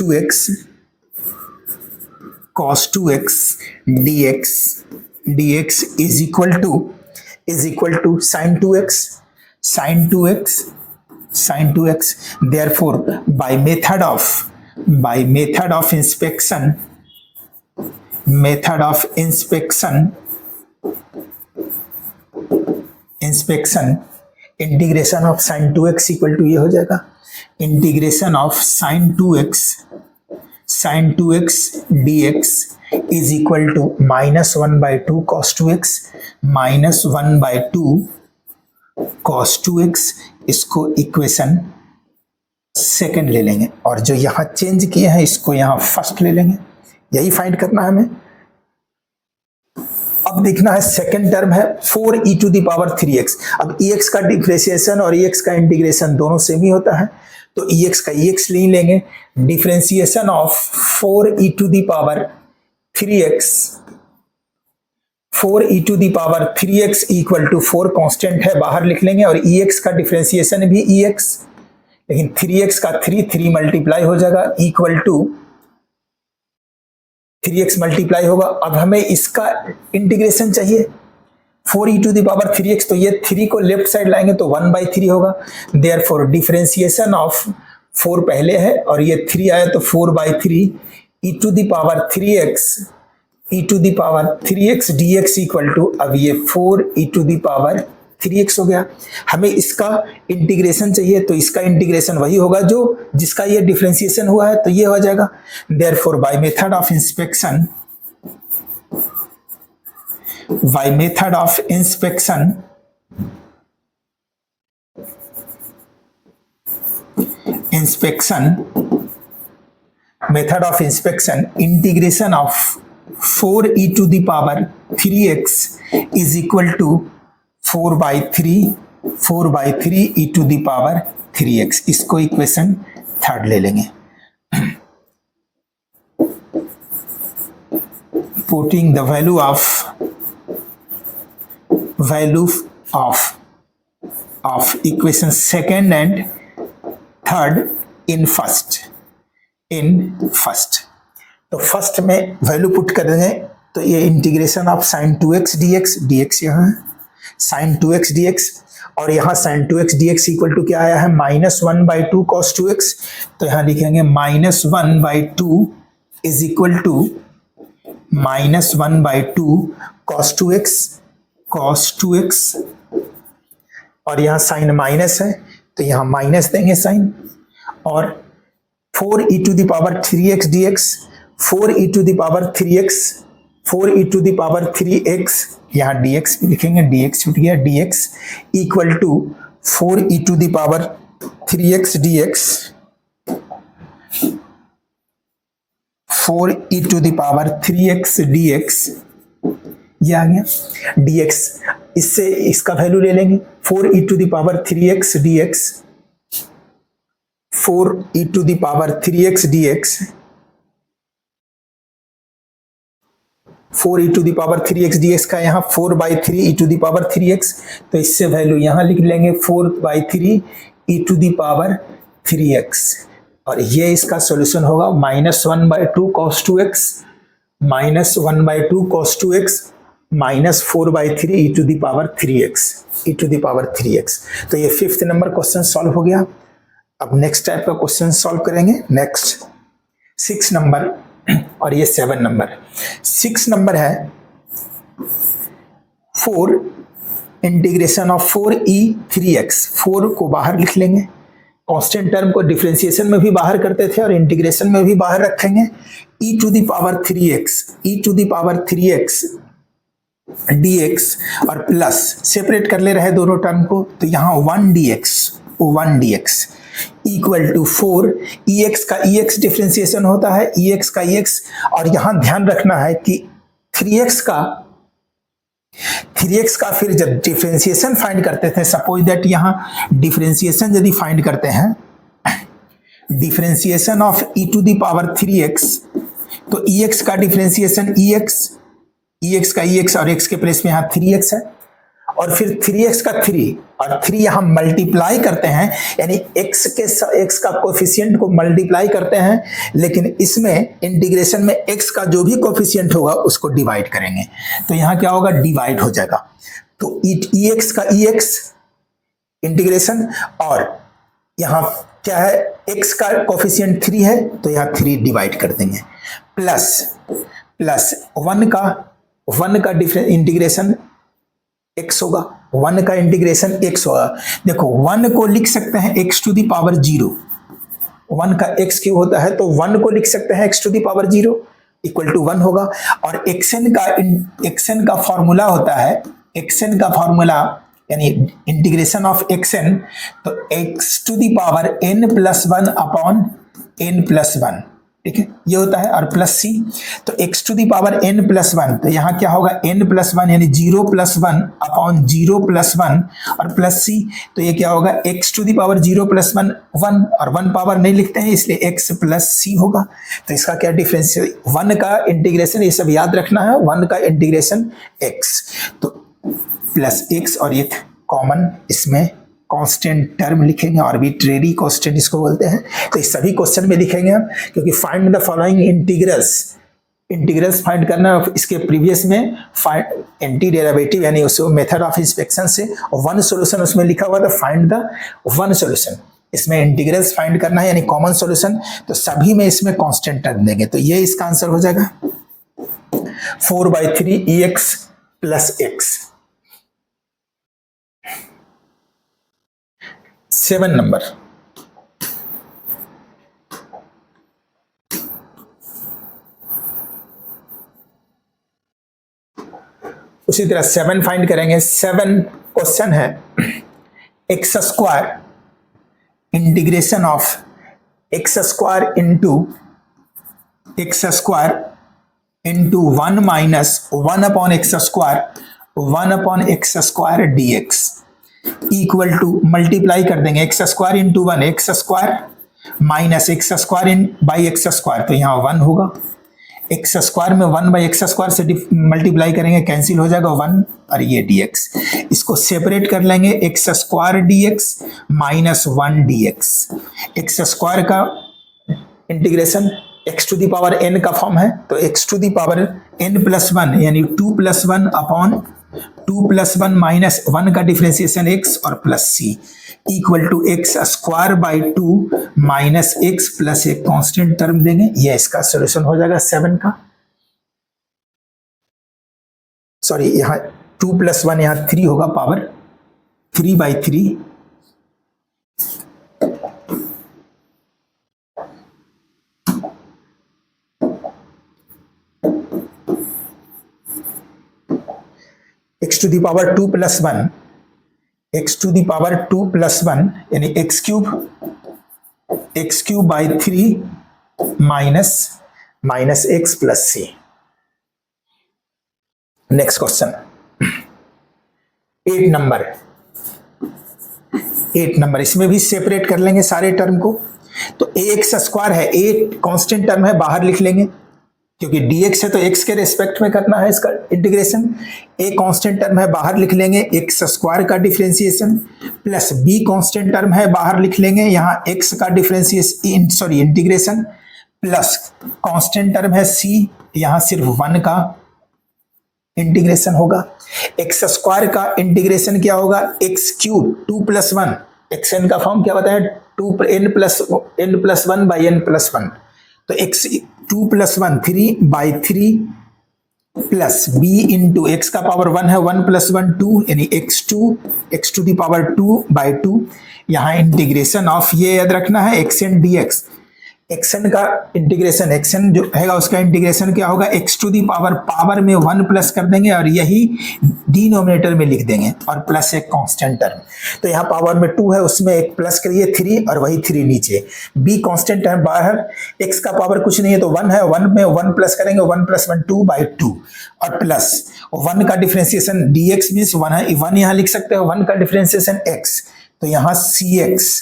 S1: 2x dx is equal to sin 2x. Therefore by method of inspection integration of sin 2x equal to ये हो जाएगा, integration of sin 2x dx is equal to -1/2 cos 2x, -1/2 cos 2x. इसको equation second ले लेंगे और जो यहां change किए हैं इसको यहां फर्स्ट ले लेंगे, यही फाइंड करना है हमें. अब देखना है सेकंड टर्म है 4e⁻3x. अब ex का डिफरेंशिएशन और ex का इंटीग्रेशन दोनों सेम ही होता है, तो ex का ex ले लेंगे. Differentiation of 4e⁻3x equal to 4 constant है, बाहर लिख लेंगे, और ex का डिफरेंशिएशन भी ex, लेकिन 3x का 3 मल्टीप्लाई हो जाएगा इक्वल टू 3x मल्टीप्लाई होगा. अब हमें इसका इंटीग्रेशन चाहिए 4e⁻3x, तो ये 3 को लेफ्ट साइड लाएंगे तो 1/3 होगा. देयरफॉर डिफरेंशिएशन ऑफ 4 पहले है और ये 3 आया तो 4/3 e⁻3x dx इक्वल टू, अब ये 4e⁻3x हो गया. हमें इसका इंटीग्रेशन चाहिए, तो इसका इंटीग्रेशन वही होगा जो जिसका ये डिफरेंशिएशन हुआ है, तो ये हो जाएगा. Therefore by method of inspection integration of 4e⁻3x is equal to 4/3 e⁻3x. इसको इक्वेशन थर्ड ले लेंगे. Putting the value of equation second and third in first. तो फर्स्ट में वैल्यू पुट कर देंगे, तो ये integration of sin 2x dx यहाँ है, sin 2x dx, और यहाँ sin 2x dx equal to क्या आया है, -1/2 cos 2x. तो यहाँ लिखेंगे -1/2 is equal to -1/2 cos 2x, और यहाँ साइन माइनस है तो यहाँ माइनस देंगे साइन, और 4e⁻3x dx, 4e⁻3x यहाँ dx भी लिखेंगे, dx छूट गया, dx equal to 4e⁻3x dx, 4e⁻3x dx, ये आ गया dx. इससे इसका वैल्यू ले लेंगे 4e⁻3x dx, 4e⁻3x dx, 4e⁻3x dx का यहाँ 4/3 e⁻3x, तो इससे वैल्यू यहाँ लिख लेंगे 4/3 e⁻3x, और ये इसका सॉल्यूशन होगा -1/2 cos 2x, -1/2 cos 2x, -4/3 e⁻3x. तो ये 5th नंबर क्वेश्चन सॉल्व हो गया. अब नेक्स्ट टाइप का क्वेश्चन सॉल्व करेंगे. नेक्स्ट 6 नंबर और ये 7 नंबर. 6 नंबर है 4 इंटीग्रेशन ऑफ 4e3x. 4 को बाहर लिख लेंगे, कांस्टेंट टर्म को डिफरेंशिएशन में भी बाहर करते थे और इंटीग्रेशन में भी बाहर रखेंगे. e⁻3x dx और प्लस सेपरेट कर ले रहे दोनों टर्म को, तो यहाँ 1 dx इक्वल टू 4 ex का ex डिफरेंशिएशन होता है, ex का ex, और यहां ध्यान रखना है कि 3x का फिर जब डिफरेंशिएशन फाइंड करते थे, सपोज दैट यहां डिफरेंशिएशन यदि फाइंड करते हैं, डिफरेंशिएशन ऑफ e⁻3x, तो ex का डिफरेंशिएशन ex का ex और x के प्लेस में यहां 3x है, और फिर 3x का 3 और 3 यहां मल्टीप्लाई करते हैं, यानी x का कोफिशिएंट को मल्टीप्लाई करते हैं, लेकिन इसमें इंटीग्रेशन में x का जो भी कोफिशिएंट होगा उसको डिवाइड करेंगे, तो यहां क्या होगा, डिवाइड हो जाएगा। तो ex का ex इंटीग्रेशन, और यहां क्या है, x का कोफिशिएंट 3 है तो यहां 3 डिवाइड कर देंगे, प्लस 1 का डिफरेंस इंटीग्रेशन x होगा, 1 का इंटीग्रेशन x होगा। देखो 1 को लिख सकते हैं x टू दी पावर 0, 1 का x क्यों होता है तो 1 को लिख सकते हैं x to the power 0 equal to 1 होगा। और xn का फॉर्मूला होता है, xn का फॉर्मूला यानी इंटीग्रेशन ऑफ xn, तो x to the power n+1 upon n+1, ठीक है, ये होता है, और प्लस c, तो x to the power n+1, तो यहाँ क्या होगा n+1 यानी 0+1 अपॉन 0+1 और प्लस c, तो ये क्या होगा x टू दी पावर 0+1 1, और 1 पावर नहीं लिखते हैं इसलिए x प्लस c होगा। तो इसका क्या डिफरेंस है, 1 का इंटीग्रेशन, ये सब याद रखना है, 1 का इंटीग्रेशन x, तो प्लस x, और एक कॉमन इसमें कांस्टेंट टर्म लिखेंगे, आर्बिट्रेरी कांस्टेंट इसको बोलते हैं। तो इस सभी क्वेश्चन में लिखेंगे हम, क्योंकि find the following integrals find करना, इसके प्रीवियस में फाइंड एंटी डेरिवेटिव यानी उसको मेथड ऑफ इंस्पेक्शन से, और वन सॉल्यूशन उसमें लिखा हुआ था, फाइंड द वन सॉल्यूशन, इसमें इंटीग्रल्स फाइंड करना है यानी कॉमन सॉल्यूशन, तो सभी में इसमें कांस्टेंट टर्म देंगे, तो ये इसका आंसर हो जाएगा 4/3 ex प्लस x। 7 नंबर, उसी तरह 7 फाइंड करेंगे। 7 क्वेश्चन है, X square integration of x square into 1 minus 1 upon X square dx equal to, multiply कर देंगे X square into 1 X square minus X square in by X square, तो यहाँ 1 होगा, X square में 1 by X square से multiply करेंगे, cancel हो जाएगा 1, और ये dx, इसको सेपरेट कर लेंगे, x square dx minus 1 dx, x square का integration x to the power n का फॉर्म है, तो x to the power n+1 यानी 2+1 अपॉन 2+1 माइनस 1 का डिफरेंशिएशन x और plus c equal to X square by 2 minus x plus एक constant term देंगे, ये इसका सॉल्यूशन हो जाएगा 7 का। सॉरी, यहाँ 2+1 यहाँ 3 होगा, power 3/3, x to the power 2+1, x to the power 2+1 यानी x cube by 3 minus x plus c। Next question 8 number, इसमें भी सेपरेट कर लेंगे सारे टर्म को, तो ax स्क्वायर है, a कांस्टेंट टर्म है, बाहर लिख लेंगे क्योंकि dx है तो x के रेस्पेक्ट में करना है इसका इंटीग्रेशन, a कांस्टेंट टर्म है, बाहर लिख लेंगे x स्क्वायर का differentiation, plus b constant term है, बाहर लिख लेंगे यहाँ x का differentiation sorry integration, plus constant term है c, यहाँ सिर्फ 1 का इंटीग्रेशन होगा, एक्स स्क्वायर का इंटीग्रेशन क्या होगा, एक्स क्यूब 2+1, एक्स एन का फॉर्म क्या बताया, 2n+1 बाई n+1, तो x 2+1 3/3 plus b into x का पावर 1 है, 1+1 2 यानी x टू दी पावर 2/2, यहाँ इंटीग्रेशन ऑफ ये याद रखना है xn dx, xn का इंटीग्रेशन, xn जो रहेगा उसका इंटीग्रेशन क्या होगा, x टू दी पावर में 1 प्लस कर देंगे और यही डिनोमिनेटर में लिख देंगे और प्लस एक कांस्टेंट टर्म, तो यहाँ पावर में 2 है उसमें एक प्लस करिए 3 और वही 3 नीचे, b कांस्टेंट टर्म बाहर, x का पावर कुछ नहीं है तो 1 है, 1 में 1 प्लस करेंगे 1+1 2/2 और प्लस 1 का डिफरेंशिएशन dx मीन्स 1 है, 1 यहाँ लिख सकते हो, 1 का डिफरेंशिएशन x, तो यहाँ cx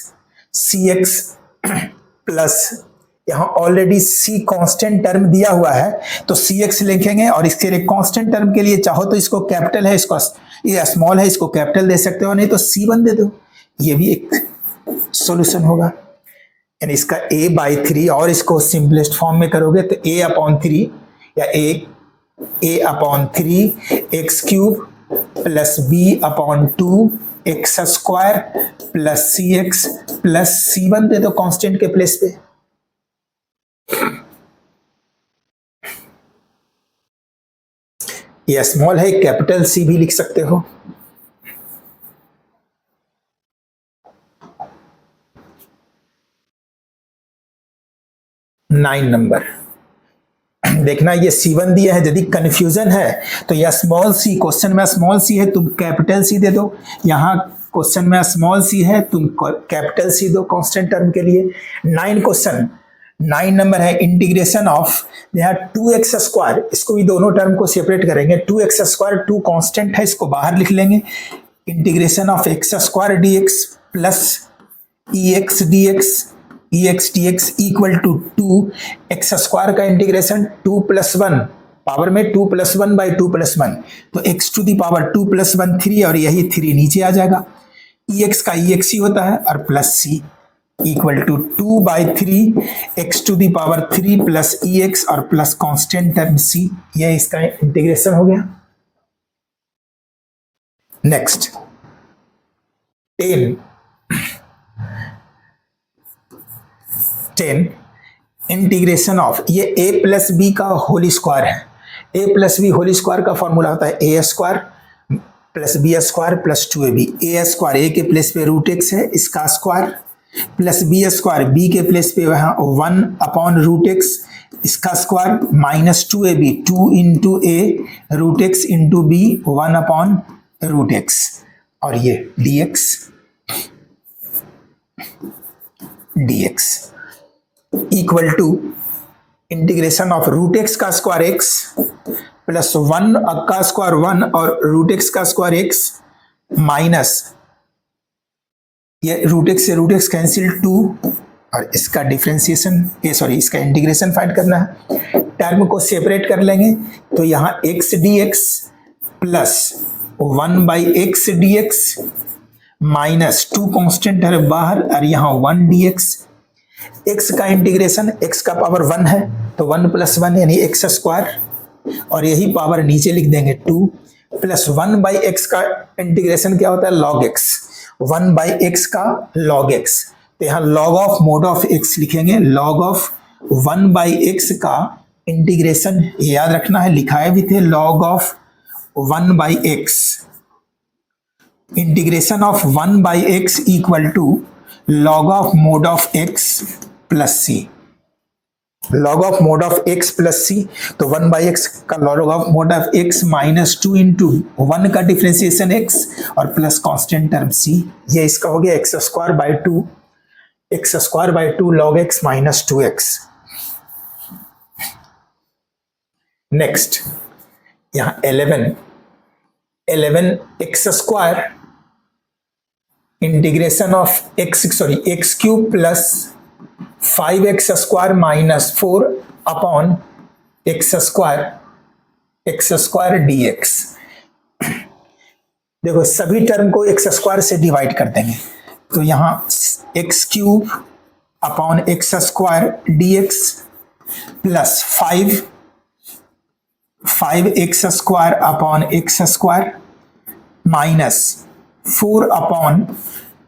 S1: प्लस यहाँ ऑलरेडी c कांस्टेंट टर्म दिया हुआ है तो cx लिखेंगे, और इसके लिए कांस्टेंट टर्म के लिए चाहो तो इसको कैपिटल है, इसको ये स्मॉल है, इसको कैपिटल दे सकते हो, नहीं तो c1 दे दो। ये भी एक सॉल्यूशन होगा। यानी इसका a/3, और इसको सिंपलेस्ट फॉर्म में करोगे तो a/3 या a/3 x³ plus b/2 x² plus cx plus c1 दे दो कांस्टेंट के प्लेस पे। ये स्मॉल है, कैपिटल C भी लिख सकते हो। नाइन नंबर देखना, ये C1 दिया है, यदि कंफ्यूजन है तो यह स्मॉल c, क्वेश्चन में स्मॉल c है तुम कैपिटल C दे दो, यहाँ क्वेश्चन में स्मॉल c है तुम कैपिटल C दो कांस्टेंट टर्म के लिए। 9 नंबर है इंटीग्रेशन ऑफ, यहाँ 2x², इसको भी दोनों टर्म को सेपरेट करेंगे। 2x², 2 कांस्टेंट है, इसको बाहर लिख लेंगे। Integration of x² dx plus ex dx equal to 2x² का इंटीग्रेशन 2 + 1 पावर में 2 + 1/2 + 1, तो x टू दी पावर 2 + 1 3, और यही 3 नीचे आ जाएगा। ex का ex ही होता है, और plus c equal to 2/3 x to the power 3 plus ex और प्लस कांस्टेंट टर्म c, यह इसका इंटीग्रेशन हो गया। नेक्स्ट 10 इंटीग्रेशन ऑफ, ये a प्लस b का होल स्क्वायर है। a plus b whole square का फॉर्मूला होता है a² plus b² plus 2ab। a² a के प्लेस पे √x है, इसका स्क्वायर, प्लस b² b के प्लेस पे वहाँ 1/√x, इसका square, minus 2ab 2 × a √x × b 1/√x, और ये dx equal to integration of √x का स्क्वायर x प्लस 1 का स्क्वायर 1 और √x का स्क्वायर x माइनस ये √x से √x कैंसिल 2, और इसका डिफरेंशिएशन इसका इंटीग्रेशन फाइंड करना है। टर्म को सेपरेट कर लेंगे तो यहाँ x dx plus 1/x dx minus 2 constant है बाहर, और यहाँ 1 dx। x का इंटीग्रेशन, x का पावर 1 है तो 1 + 1 यानी x², और यही पावर नीचे लिख देंगे 2 प्लस 1/x का इंटीग्रेशन क्या होता है log x, 1/x का log x, तो यहाँ log of mod of x लिखेंगे। log ऑफ 1/x का इंटीग्रेशन याद रखना है, लिखाए भी थे, log of 1/x integration of 1/x equal to log of mod of x plus c। log of mod of x plus c, तो 1/x का log of mod of x minus 2 × 1 का डिफरेंशिएशन x और plus constant term c, ये इसका हो गया x² log x minus 2x। Next यहाँ 11 x² integration of x³ plus 5x² minus 4 upon x² dx। देखो सभी टर्म को x² से डिवाइड कर देंगे, तो यहाँ x³ upon x² dx plus 5x² upon x² minus 4 upon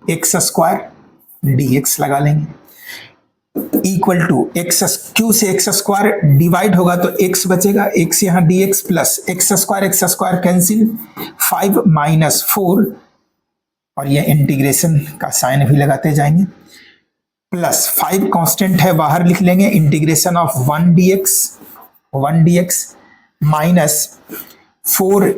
S1: x² dx लगा लेंगे, इक्वल टू x³ से x² डिवाइड होगा तो x बचेगा, x यहाँ dx plus x² cancel, 5 minus 4, और ये इंटीग्रेशन का साइन भी लगाते जाएंगे, प्लस 5 कांस्टेंट है बाहर लिख लेंगे, integration of 1 dx minus 4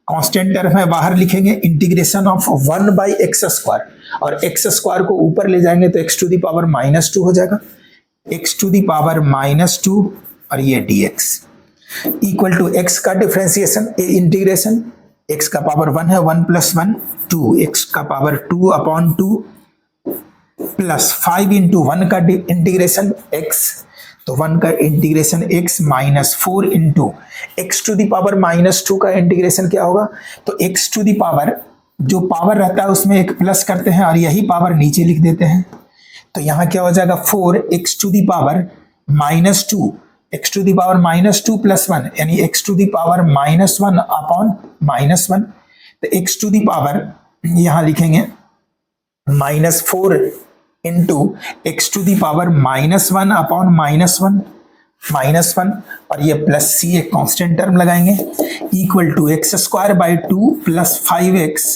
S1: constant term है बाहर लिखेंगे, इंटीग्रेशन ऑफ 1/x², और x² को ऊपर ले जाएंगे तो x टू दी पावर -2 हो जाएगा, x टू दी पावर -2, और ये dx इक्वल टू x का डिफरेंशिएशन इंटीग्रेशन, x का पावर 1 है, 1 + 1 2, x का पावर 2/2 प्लस 5 इंटू 1 का इंटीग्रेशन x, तो 1 का integration x minus 4 into x to the power minus 2 का इंटीग्रेशन क्या होगा, तो x टू द पावर जो पावर रहता है उसमें एक प्लस करते हैं और यही पावर नीचे लिख देते हैं, तो यहाँ क्या हो जाएगा 4 X to the power minus 2, x to the power minus 2 plus 1 यानी x to the power minus 1 upon minus 1, तो एक्स टू द पावर यहाँ लिखेंगे minus 4 into x to the power minus 1 upon minus 1 और ये plus C एक constant term लगाएंगे equal to X square by 2 plus 5x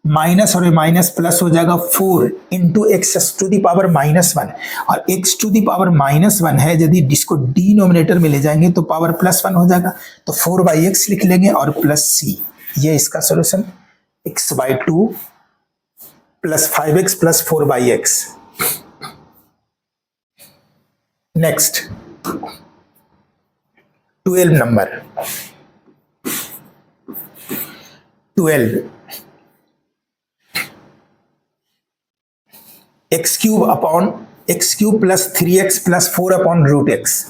S1: minus और minus plus हो जाएगा 4 into x to the power minus 1 और X to the power minus 1 है, यदि इसको डिनोमिनेटर में ले जाएंगे तो पावर प्लस 1 हो जाएगा, तो 4/x लिख लेंगे और प्लस सी, ये इसका solution x/2 plus 5x plus 4/x। Next 12 number 12 X cube upon X cube plus 3x plus 4 upon root X,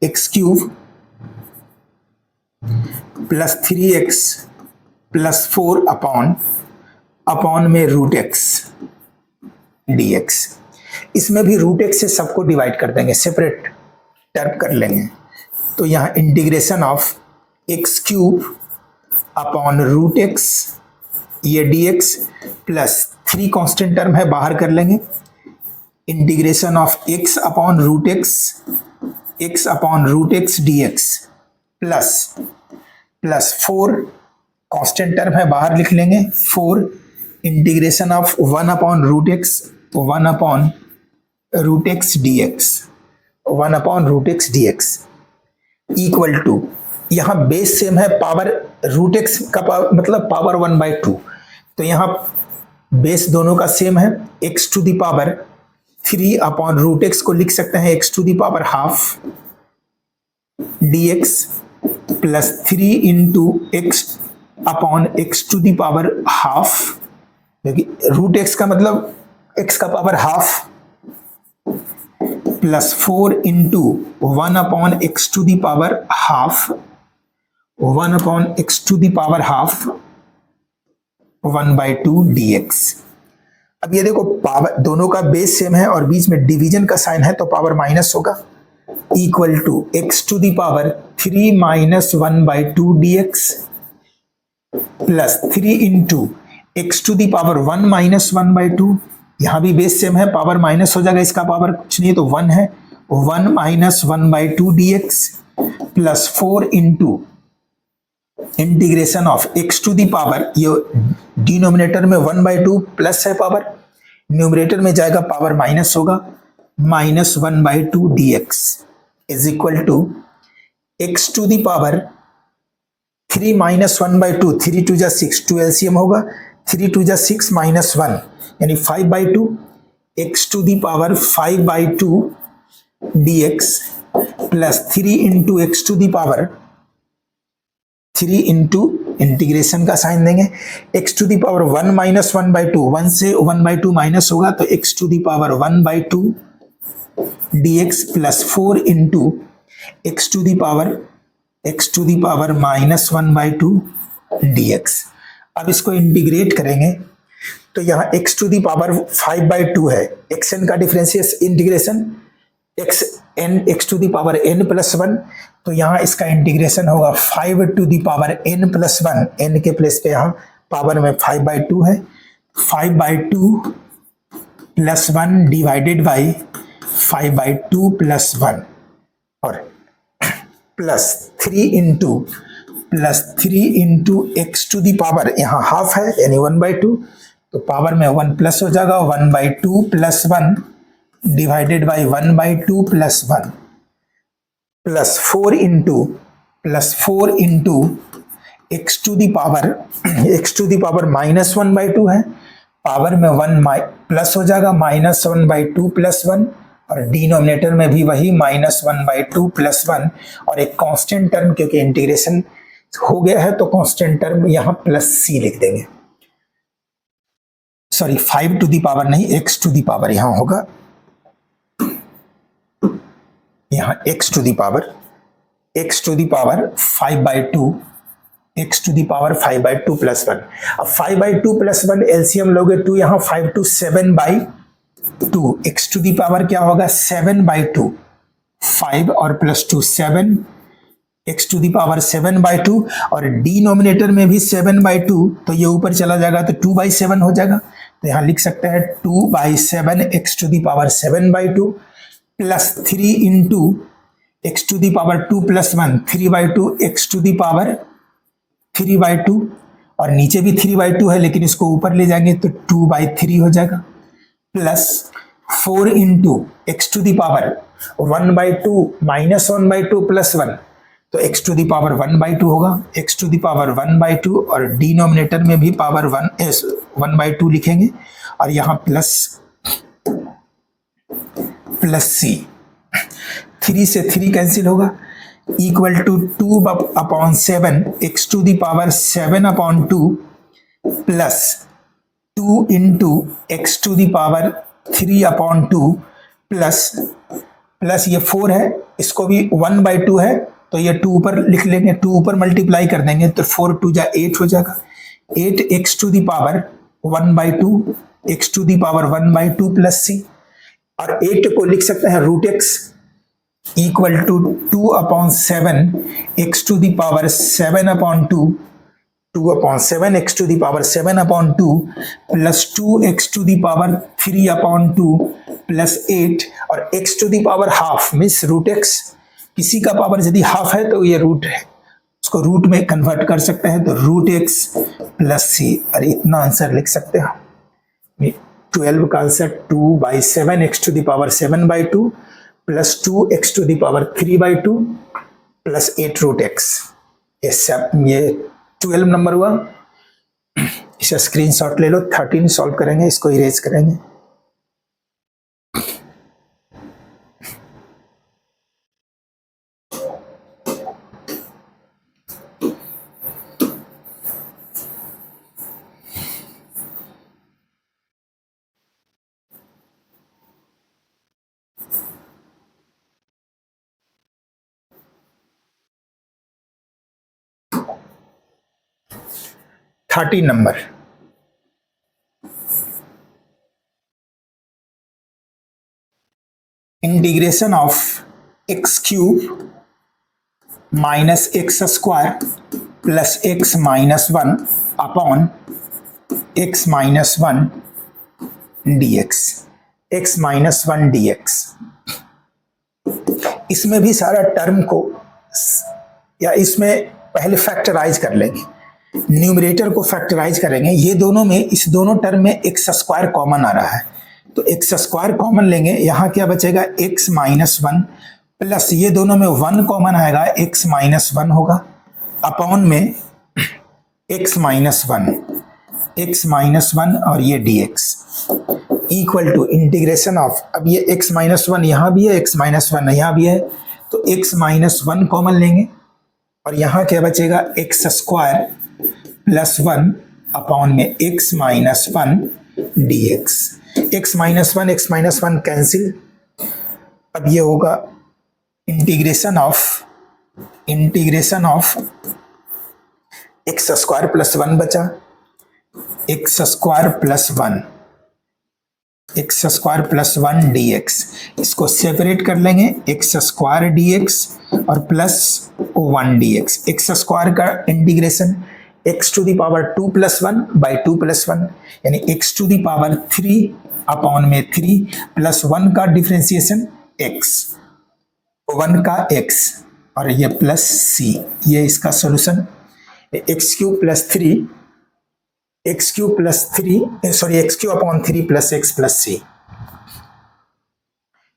S1: X cube plus 3x plus 4 upon में रूट एक्स dx। इसमें भी root x से सबको divide कर देंगे, separate term कर लेंगे, तो यहाँ integration of x cube upon root x ये dx प्लस 3 कांस्टेंट टर्म है बाहर कर लेंगे, integration of x upon root x dx plus 4 constant term है बाहर लिख लेंगे 4 integration of 1 upon root x dx equal to, यहाँ बेस सेम है, पावर रूट एक्स का मतलब पावर 1/2, तो यहाँ बेस दोनों का सेम है, x to the power 3 upon root x को लिख सकते हैं x to the power half dx plus 3 into x upon x to the power half, क्योंकि रूट एक्स का मतलब x का power half plus 4 into 1 upon x to the power half 1/2 dx। अब ये देखो पावर दोनों का बेस सेम है और बीच में डिवीजन का साइन है तो पावर माइनस होगा, equal to x to the power 3 minus 1/2 dx plus 3 into x to the power 1 minus 1/2, यहाँ भी बेस सेम है, पावर माइनस हो जाएगा, इसका पावर कुछ नहीं है तो 1 है, 1 minus 1/2 dx plus 4 into integration of x to the power, ये डिनोमिनेटर में 1/2 प्लस है पावर, न्यूमरेटर में जाएगा पावर माइनस होगा, minus 1/2 dx is equal to x to the power 3 minus 1/2, 3 2 जा 6, 2 एलसीएम होगा, 3 2 जा 6 माइनस 1 यानी 5/2 x to the power 5/2 dx plus 3 into x to the power 3 into integration का साइन देंगे, x to the power 1 minus 1/2, 1 से 1/2 minus होगा तो x to the power 1/2 dx plus 4 into x to the power minus 1/2 dx। अब इसको integrate करेंगे तो यहाँ x टू दी पावर 5/2 है, xn का differential integration x to the power n plus 1, तो यहाँ इसका इंटीग्रेशन होगा 5 to the power n plus 1, n के प्लेस पे यहाँ पावर में 5/2 है, 5/2 प्लस 1 डिवाइडेड बाई 5/2 प्लस 1 और plus 3 into x to the power यहाँ हाफ है यानी 1/2, तो पावर में 1 प्लस हो जाएगा, 1/2 plus 1 divided by 1/2 plus 1 plus 4 into x to the power minus 1/2 है, पावर में 1 प्लस हो जाएगा, माइनस 1/2 प्लस 1 और डिनोमिनेटर में भी वही माइनस 1/2 प्लस 1 और एक कांस्टेंट टर्म, क्योंकि इंटीग्रेशन हो गया है तो कांस्टेंट टर्म यहाँ प्लस सी लिख देंगे। सॉरी 5 टू दी पावर नहीं, x टू दी पावर यहां होगा, यहां x to the power 5/2, x to the power 5/2 plus 1। अब 5/2 प्लस 1 एलसीएम लोगे 2, यहां 5 to 7/2, x to the power क्या होगा 7/2, 5 और plus 2 7, x to the power 7/2, और डिनोमिनेटर में भी 7/2, तो ये ऊपर चला जाएगा तो 2/7 हो जाएगा। तो यहां लिख सकते हैं 2/7 x to the power 7/2 plus 3 into x to the power 2 plus 1 3/2 x to the power 3/2, और नीचे भी 3/2 है लेकिन इसको ऊपर ले जाएंगे तो 2/3 हो जाएगा, plus 4 into x to the power 1/2 minus 1/2 plus 1, तो x टू दी पावर 1/2 होगा, x टू दी पावर 1/2, और डिनोमिनेटर में भी पावर 1/2 लिखेंगे, और यहां प्लस c, 3 से 3 कैंसिल होगा, equal to 2/7 x to the power 7/2 plus 2 into x to the power 3/2 plus ये 4 है, इसको भी 1/2 है तो ये 2 ऊपर लिख लेंगे, 2 ऊपर मल्टीप्लाई कर देंगे तो 4 2 जा 8 हो जाएगा, 8 x to the power 1/2 x to the power 1/2 plus c, और 8 को लिख सकते हैं root x equal to 2/7 x to the power 7/2, 2/7 x to the power 7/2 plus 2x to the power 3/2 plus 8, और x to the power half means root x, किसी का power यदि half है तो ये रूट है, उसको रूट में कन्वर्ट कर सकते हैं, तो रूट x प्लस c, और इतना आंसर लिख सकते हैं। 12 का answer 2/7 x to the power 7/2 plus 2x to the power 3/2 plus 8 root x, ये 12 नंबर हुआ। इसे स्क्रीनशॉट ले लो। 13 सॉल्व करेंगे, इसको इरेज करेंगे। Thirteen number, integration of x cube minus X square plus x minus 1 upon x minus 1 dx, x minus 1 dx। इसमें भी सारा टर्म को या इसमें पहले फैक्टराइज कर लेंगे, न्यूमरेटर को फैक्टराइज करेंगे। ये दोनों में, इस दोनों टर्म में एक्स स्क्वायर कॉमन आ रहा है, तो एक्स स्क्वायर कॉमन लेंगे। यहाँ क्या बचेगा एक्स माइनस 1 प्लस ये दोनों में 1 कॉमन आएगा, एक्स माइनस 1 होगा अपॉन में एक्स माइनस 1 और ये dx equal to integration of, अब ये एक्स माइनस 1 यहाँ भी है, एक्स माइनस 1 यहाँ भी है, तो एक्स माइनस 1 कॉमन लेंगे और यहाँ क्या बचेगा एक्स स्क्वायर प्लस 1 अपॉन में x minus 1 dx। X minus 1 cancel, अब ये होगा integration of x square plus 1 बचा, एक्स स्क्वायर प्लस 1 dx। इसको सेपरेट कर लेंगे, एक्स स्क्वायर dx और प्लस 1 dx। एक्स स्क्वायर का integration x to the power 2 plus 1 by 2 plus 1 यानी x to the power 3 upon में 3 प्लस 1 का differentiation x, 1 का x और ये प्लस c, ये इसका solution. X cube upon 3 plus x plus c।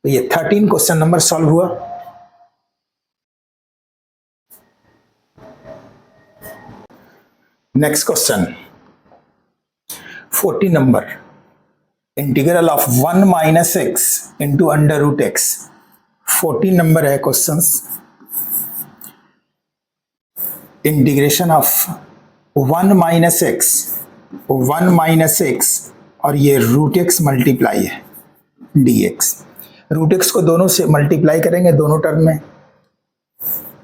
S1: तो ये 13 क्वेश्चन नंबर सॉल्व हुआ। Next question 14 number, integral of 1 minus x into under root x. 14 number है questions. Integration of 1 minus x और ये रूट एक्स मल्टीप्लाई है d x. Root x को दोनों से मल्टीप्लाई करेंगे दोनों टर्म में,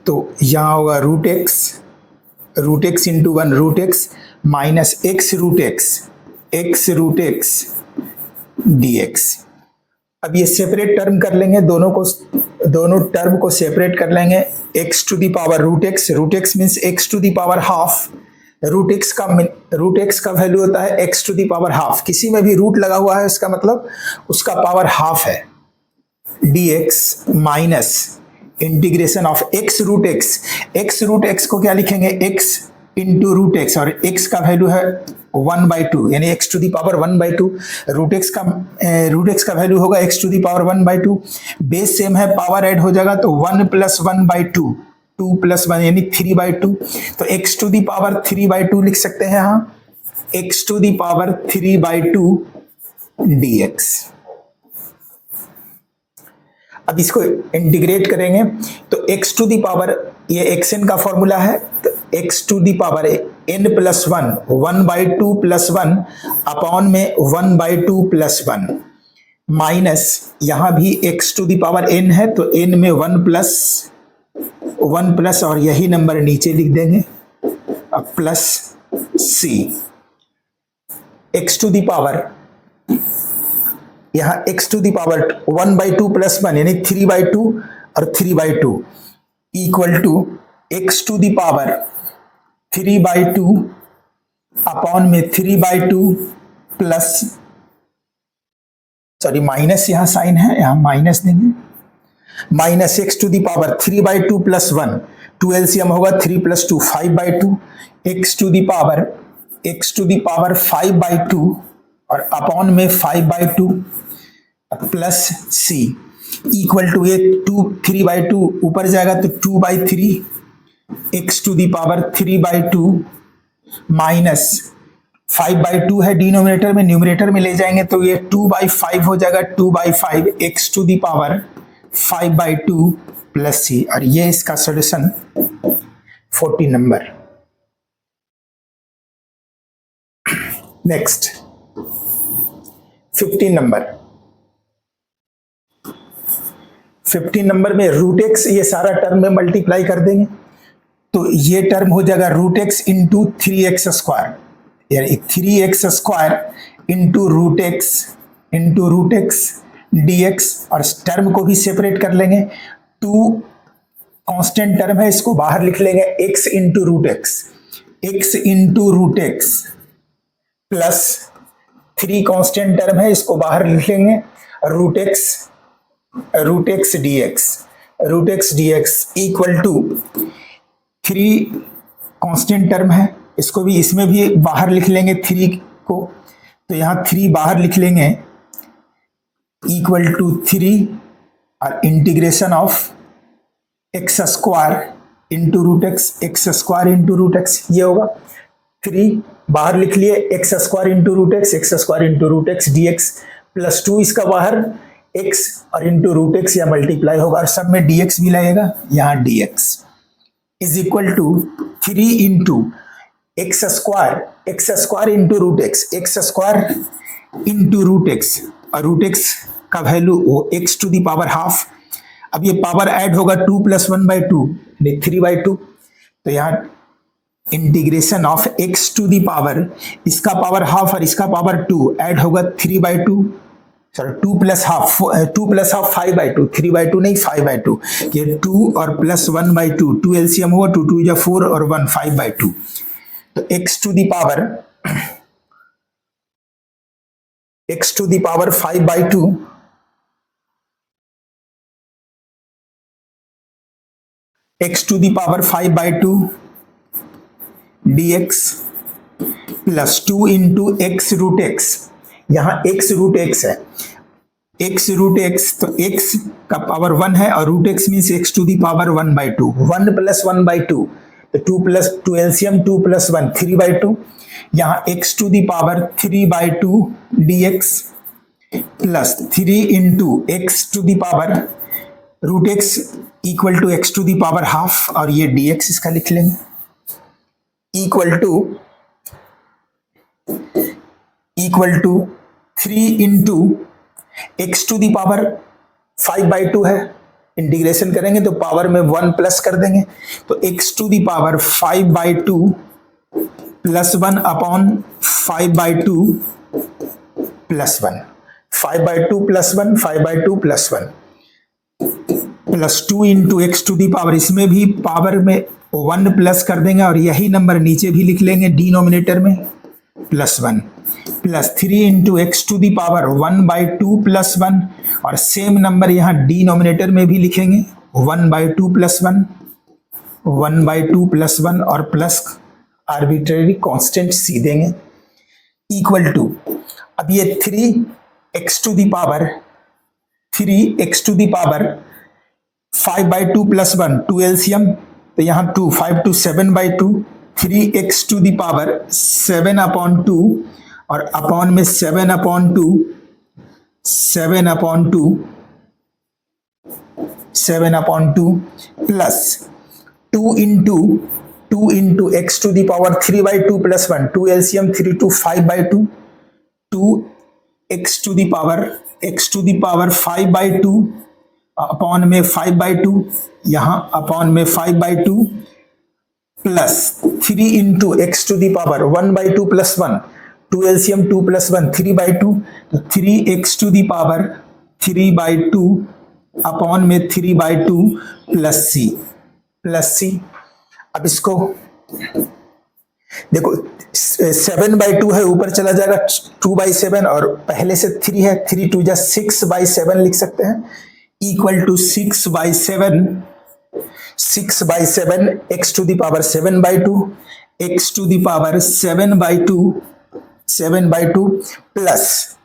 S1: तो यहाँ होगा root x into one root x minus x root x d x. अब ये सेपरेट टर्म कर लेंगे, दोनों टर्म को सेपरेट कर लेंगे। X to the power root x means x to the power half. Root x का वैल्यू होता है x to the power half. किसी में भी रूट लगा हुआ है इसका मतलब उसका पावर हाफ है। D x minus integration of x root x को क्या लिखेंगे एक्स इंटू रूट एक्स, और एक्स का वैल्यू है 1/2 यानी x to the power 1/2। Root x का वैल्यू होगा x to the power 1/2। Base same है, पावर ऐड हो जाएगा तो 1 + 1/2, 2 + 1 यानी 3/2। तो एक्स टू दी पावर 3/2 लिख सकते हैं यहाँ, x to the power 3/2 dx। अब इसको इंटीग्रेट करेंगे तो एक्स टू दी पावर, ये एक्स एन का फॉर्मूला है, तो x to the power n + 1 1/2 + 1 upon में 1/2 + 1 माइनस यहाँ भी x to the power n है तो n में 1 प्लस और यही नंबर नीचे लिख देंगे अब plus c। X to the power यहाँ एक्स टू दी पावर 1/2 + 1 यानी 3/2 और 3/2 equal to x to the power 3/2 upon में 3/2 प्लस, सॉरी माइनस यहाँ साइन है, यहाँ माइनस देंगे, minus x to the power 3/2 + 1, 2 LCM होगा 3 + 2 5/2, एक्स टू दी पावर 5/2 और अपॉन में 5/2 प्लस c इक्वल टू ये 3/2 ऊपर जाएगा तो 2/3, x to the power 3/2 minus 5/2 है डिनोमिनेटर में, न्यूमरेटर में ले जाएंगे तो ये 2/5 हो जाएगा, 2/5 x to the power 5/2 plus c। और ये इसका solution 14 number. Next 15 number. 15 number में रूट एक्स ये सारा टर्म में मल्टीप्लाई कर देंगे तो ये टर्म हो जाएगा रूट एक्स इंटू 3x² यानी 3x² into root x dx। और टर्म को भी सेपरेट कर लेंगे, 2 कांस्टेंट टर्म है इसको बाहर लिख लेंगे, x into root x plus 3 constant term है इसको बाहर लिख लेंगे, root x dx equal to 3 constant term है इसको भी, इसमें भी बाहर लिख लेंगे 3 को, तो यहाँ 3 बाहर लिख लेंगे इक्वल टू 3 और integration of x² into root x ये होगा 3 बाहर लिख लिए x² into root x dx plus 2 इसका बाहर x और इंटू रूट एक्स या मल्टीप्लाई होगा और सब में dx भी लगेगा, यहाँ dx is equal to 3 into x² into root x और रूट एक्स का वैल्यू वो x to the power half. अब ये पावर ऐड होगा 2 + 1/2 यानी 3/2, तो यहाँ integration of x to the power, इसका पावर हाफ और इसका पावर 2 ऐड होगा 3/2, सॉरी 2 + हाफ 5/2, 3/2 नहीं 5/2, ये 2 और प्लस 1/2, 2 LCM हुआ 2 2 4 और 1 5/2, तो x to the power 5/2 x to the power 5/2 dx plus 2 into x root x, यहाँ x रूट एक्स है, x रूट एक्स तो x का पावर 1 है और root x means x to the power 1/2, 1 + 1/2 तो 2 + 2 LCM 2 + 1 3/2, यहाँ x to the power 3/2 dx plus 3 into x to the power root x equal to x to the power half और ये dx इसका लिख लेंगे equal to 3 into x to the power 5/2 है, integration करेंगे तो पावर में 1 प्लस कर देंगे, तो x to the power 5/2 plus 1 upon 5/2 plus 1, 5/2 plus 1, 5/2 plus 1 plus 2 into x to the power, इसमें भी पावर में 1 प्लस कर देंगे और यही नंबर नीचे भी लिख लेंगे डिनोमिनेटर में plus 1 plus 3 into x to the power 1/2 plus 1 और सेम नंबर यहाँ डिनोमिनेटर में भी लिखेंगे 1/2 प्लस 1, 1/2 प्लस 1 और प्लस आर्बिट्रेरी कांस्टेंट सी देंगे इक्वल टू, अब ये 3x to the power 5/2 plus 1, 2 LCM तो यहाँ 2, 5 to 7/2, 3x to the power 7/2 और अपॉन में 7/2 plus 2 into x to the power 3/2 plus 1, 2 LCM 3 to 5/2, 2 x to the power 5/2 upon में 5/2, यहाँ upon में 5/2 plus 3 into x to the power 1/2 plus 1, 2 LCM 2 plus 1 3/2, तो 3x to the power 3/2 upon में 3/2 plus सी। अब इसको देखो 7/2 है, ऊपर चला जाएगा 2/7 और पहले से 3 है, 3 2 जा 6/7 लिख सकते हैं equal to 6/7 x to the power 7/2 x to the power 7/2 plus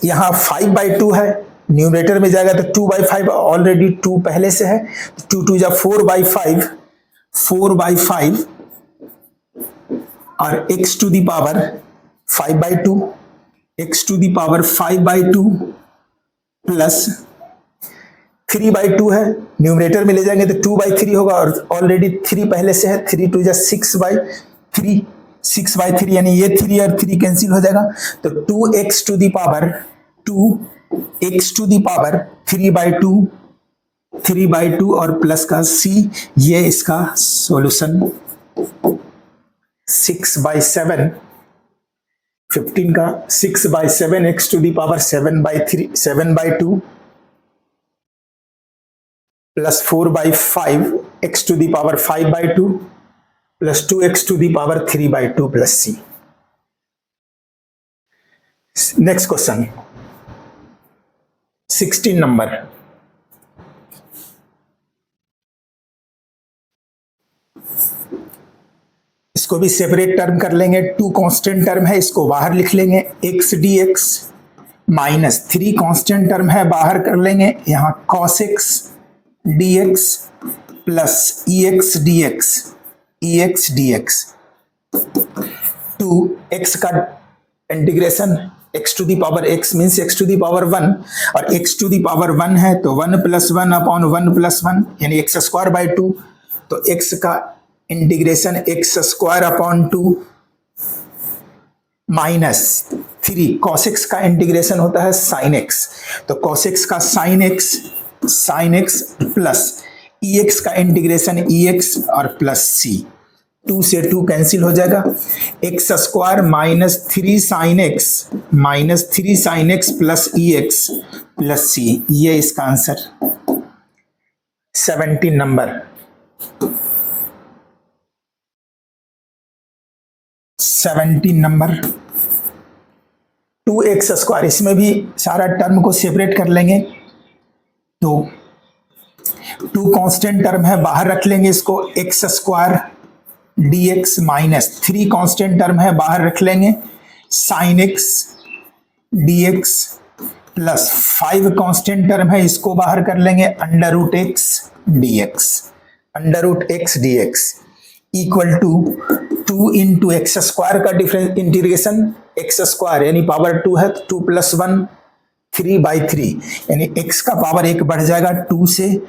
S1: यहाँ 5/2 है, न्यूमरेटर में जाएगा तो 2/5, ऑलरेडी 2 पहले से है, 2 2 जा 4/5 और x to the power 5/2 plus 3/2 है, न्यूमरेटर में ले जाएंगे तो 2/3 होगा और ऑलरेडी 3 पहले से है, 3 2 जा 6/3 यानी ये 3 और 3 कैंसिल हो जाएगा, तो 2x टू दी पावर 3/2 और प्लस का c, ये इसका सॉल्यूशन 6/7 15 का 6/7 x to the power 7/2 plus 4/5 x to the power 5/2 plus 2x to the power 3/2 plus c। Next question 16 number, इसको भी सेपरेट टर्म कर लेंगे, 2 कांस्टेंट टर्म है, इसको बाहर लिख लेंगे x dx minus 3 constant term है, बाहर कर लेंगे यहाँ cos x dx plus ex dx 2x का integration x to the power x means x to the power 1 और x टू दी पावर 1 है तो 1 + 1 अपॉन 1 + 1 यानी x²/2, तो x का integration x²/2 minus 3 cos x का इंटीग्रेशन होता है sin x, तो cos x का sin x प्लस ex का इंटीग्रेशन ex और प्लस c, 2 से 2 कैंसिल हो जाएगा, x² minus 3 sin x plus ex plus c, ये इसका आंसर 17 नंबर। 17 नंबर 2x², इसमें भी सारा टर्म को सेपरेट कर लेंगे, तो 2 कांस्टेंट टर्म है, बाहर रख लेंगे इसको x² dx minus 3 constant term है, बाहर रख लेंगे sin x dx plus 5 constant term है, इसको बाहर कर लेंगे √x dx equal to 2 into x² का डिफरेंस इंटीग्रेशन x² यानी पावर 2 है तो 2 + 1 3/3 यानी x का पावर 1 बढ़ जाएगा, 2 से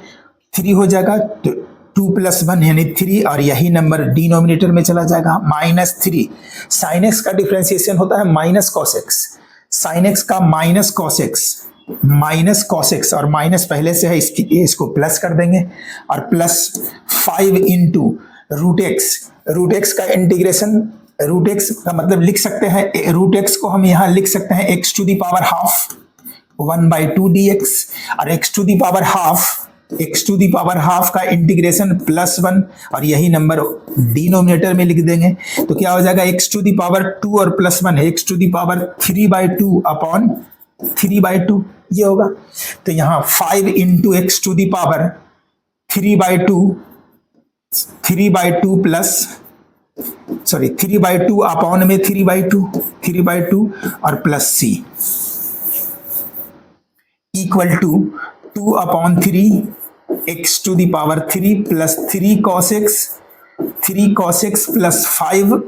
S1: 3 हो जाएगा, तो 2 + 1 यानी 3, और यही नंबर डिनोमिनेटर में चला जाएगा। -3 साइन एक्स का डिफरेंशिएशन होता है minus cos x, sine x का माइनस कॉस एक्स और माइनस पहले से है, इसको प्लस कर देंगे, और प्लस 5 इंटू रूट एक्स का इंटीग्रेशन, रूट एक्स का मतलब लिख सकते हैं, रूट एक्स को हम यहाँ लिख सकते हैं x to the power half 1/2 dx, और x to the power half का इंटीग्रेशन +1, और यही नंबर डिनोमिनेटर में लिख देंगे। तो क्या हो जाएगा, x टू दी पावर 2 और +1 है, x to the power 3/2 upon 3/2 ये होगा। तो यहाँ 5 into x to the power 3/2 plus 3/2 upon में 3/2 और plus c equal to 2/3 x to the power 3 plus 3 cos x plus 5,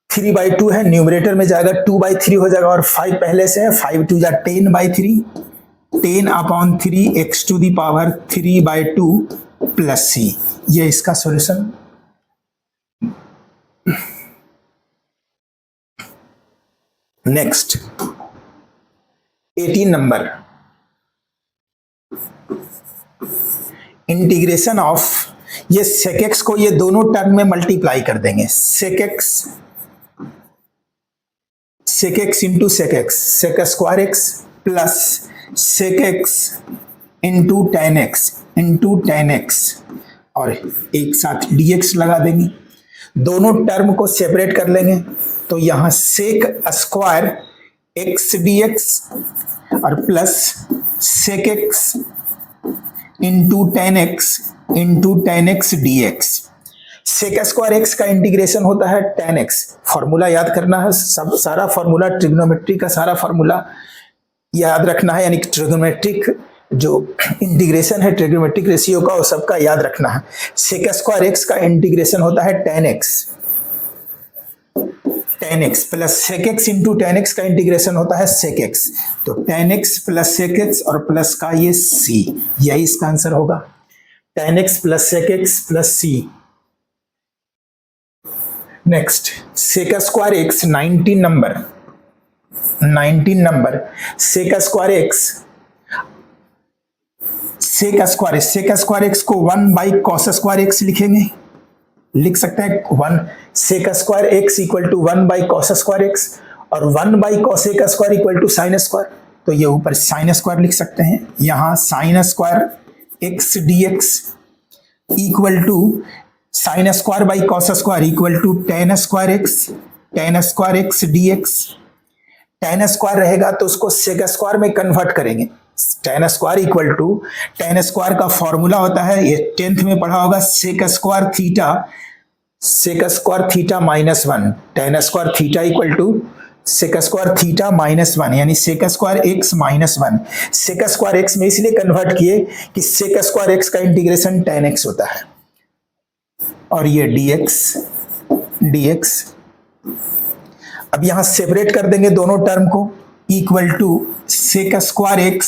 S1: 3/2 है, न्यूमरेटर में जाएगा 2/3 हो जाएगा, और 5 पहले से है, 5 2 जा 10/3, 10/3 x to the power 3/2 plus c, ये इसका solution. Next 18 number, integration of, ये sec x को ये दोनों टर्म में मल्टीप्लाई कर देंगे, sec x into sec square x plus sec x into tan x और एक साथ dx लगा देंगे, दोनों टर्म को सेपरेट कर लेंगे। तो यहां sec स्क्वायर x dx और plus sec x into tan x dx। sec square x का इंटीग्रेशन होता है tan x, फॉर्मूला याद करना है, सब सारा फॉर्मूला ट्रिग्नोमेट्री का सारा फॉर्मूला याद रखना है, यानी ट्रिग्नोमेट्रिक जो इंटीग्रेशन है ट्रिग्नोमेट्रिक रेशियो का वो सबका याद रखना है। sec स्क्वायर x का इंटीग्रेशन होता है tan x plus sec x into tan x का इंटीग्रेशन होता है sec x, तो tan x plus sec x और प्लस का ये c, यही इसका आंसर होगा, tan x plus sec x plus c। Next sec square x 19 number, sec square x को 1/cos स्क्वायर x लिख सकते हैं, 1 sec square x equal to 1/cos square x और 1/cos square equal to sin square, तो ये ऊपर sin square लिख सकते हैं। यहाँ sin square x dx equal to sin square by cos square equal to tan square x dx। tan square रहेगा तो उसको sec स्क्वायर में कन्वर्ट करेंगे, tan square equal to, tan square का फॉर्मूला होता है, ये 10th में पढ़ा होगा, sec square theta -1, tan square theta equal to sec square theta -1 यानी sec square x -1। sec square x में इसलिए कन्वर्ट किए कि sec स्क्वायर x का इंटीग्रेशन tan x होता है, और ये dx। अब यहां सेपरेट कर देंगे दोनों टर्म को, equal to sec square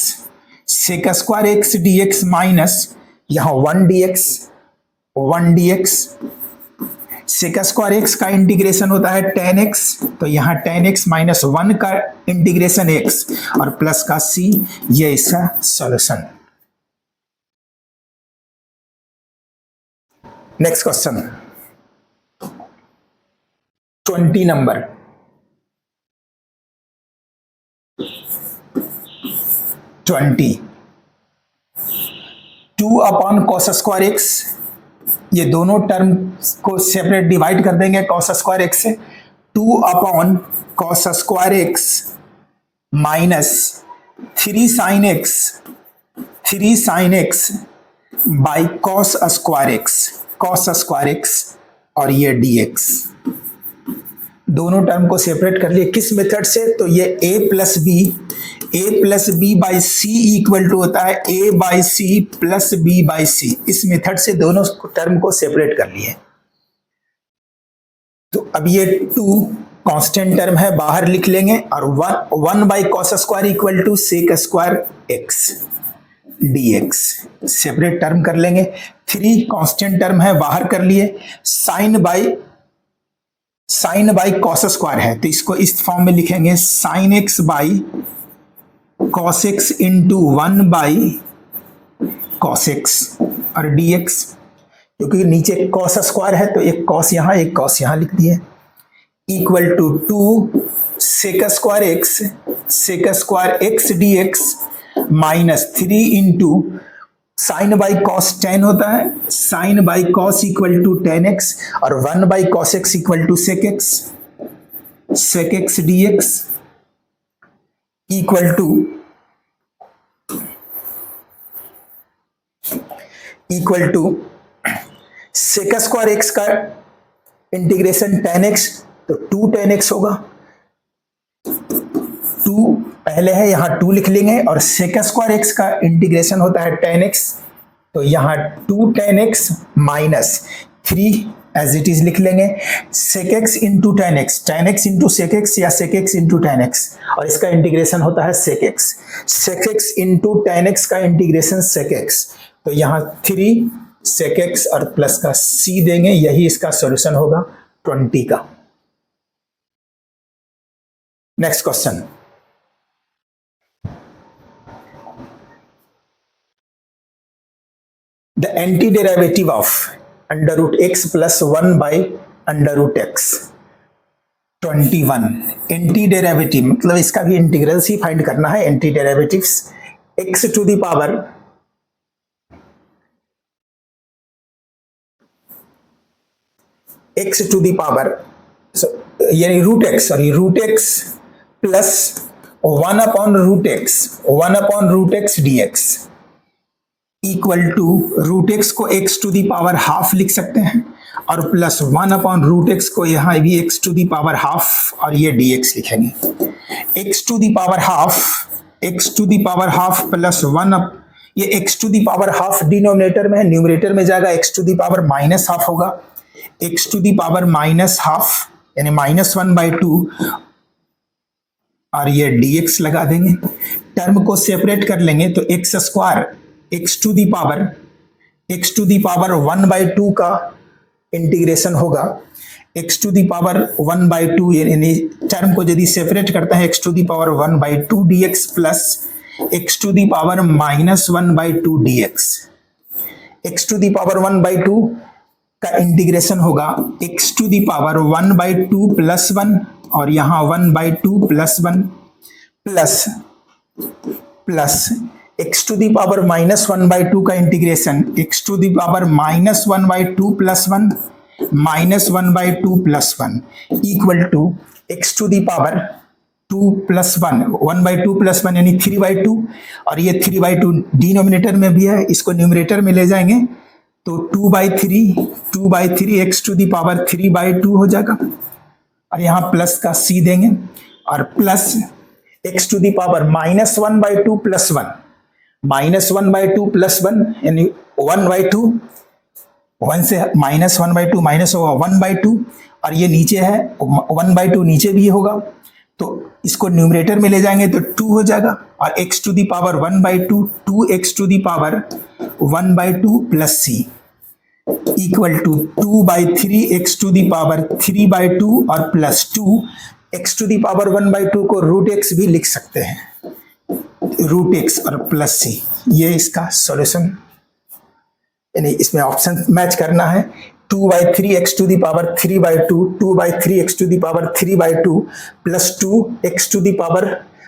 S1: x dx minus यहां 1 dx। sec स्क्वायर x का इंटीग्रेशन होता है tan x, तो यहां tan x माइनस 1 का इंटीग्रेशन x और प्लस का c, ये इसका solution. Next question 20 number, twenty 2/cos square x, ये दोनों टर्म को सेपरेट डिवाइड कर देंगे cos स्क्वायर x से, 2/cos square x minus 3 sin x by cos square x और ये dx। दोनों टर्म को सेपरेट कर लिए किस मेथड से, तो ये a plus b by c equal to होता है a बाई सी प्लस बी बाई सी, इस मेथड से दोनों टर्म को सेपरेट कर लिए। तो अब ये 2 कांस्टेंट टर्म है, बाहर लिख लेंगे, और 1/cos square equal to sec square x, dx separate term कर लेंगे, 3 कांस्टेंट टर्म है बाहर कर लिए, साइन बाई कॉस स्क्वायर है तो इसको इस फॉर्म में लिखेंगे sine x by cos x into 1 by cos x और dx, क्योंकि नीचे कॉस स्क्वायर है तो एक कॉस यहां एक कॉस यहां लिख दिए, equal to 2 sec square x dx minus 3 into sine by cos tan होता है, sine by cos equal to 10x और 1 by cos x equal to sec x dx equal to sec square x का integration 10x तो 2 10x होगा, 2 पहले है यहां 2 लिख लेंगे और सेक स्क्वायर एक्स का इंटीग्रेशन होता है 10x तो यहां 2 10x minus 3 as it is लिख लेंगे, सेक एक्स इंटू 10x इंटू सेक एक्स या सेक एक्स इंटू 10x और इसका इंटीग्रेशन होता है सेक एक्स इंटू 10x का इंटीग्रेशन सेक एक्स तो यहां 3 सेक एक्स और प्लस का c देंगे, यही इसका सॉल्यूशन होगा 20 का। Next question, the antiderivative of under root x plus 1 by under root x 21 antiderivative मतलब इसका भी इंटीग्रल्स ही फाइंड करना है, antiderivatives x to the power यानी root x plus 1 upon root x dx equal to root x को x to the power half लिख सकते हैं और प्लस 1 अपॉन रूट एक्स को यहाँ भी x to the power half और ये dx लिखेंगे, x to the power half plus 1 ये x to the power half denominator में है, न्यूमरेटर में जाएगा x to the power minus half होगा, x to the power minus half यानी -1/2 और ये dx लगा देंगे, टर्म को सेपरेट कर लेंगे तो x square x to the power 1/2 का इंटीग्रेशन होगा, x टू दी पावर 1/2 यानी टर्म को यदि सेपरेट करते हैं x to the power 1/2 dx plus x to the power -1/2 dx, x to the power 1/2 का इंटीग्रेशन होगा x to the power 1/2 plus 1 और यहाँ 1/2 plus 1 plus x to the power -1/2 का integration x to the power -1/2 plus 1 -1/2 plus 1 equal to x to the power 2 plus 1 1/2 plus 1 यानी 3/2 और ये 3/2 denominator में भी है, इसको न्यूमरेटर में ले जाएंगे तो 2/3 x टू दी पावर 3/2 हो जाएगा और यहाँ प्लस का c देंगे और plus x to the power -1/2 plus 1 -1/2 plus 1 यानी 1/2, 1 से -1/2 माइनस होगा 1/2 और ये नीचे है 1/2 नीचे भी होगा तो इसको न्यूमरेटर में ले जाएंगे तो 2 हो जाएगा और x to the power 1/2 2x to the power 1/2 plus c equal to 2/3 x to the power 3/2 और plus 2 x to the power 1/2 को रूट x भी लिख सकते हैं, रूट x और प्लस c, ये इसका सॉल्यूशन यानी इसमें ऑप्शन मैच करना है 2/3 x to the power 3/2 2/3 x to the power 3/2 plus 2 x to the power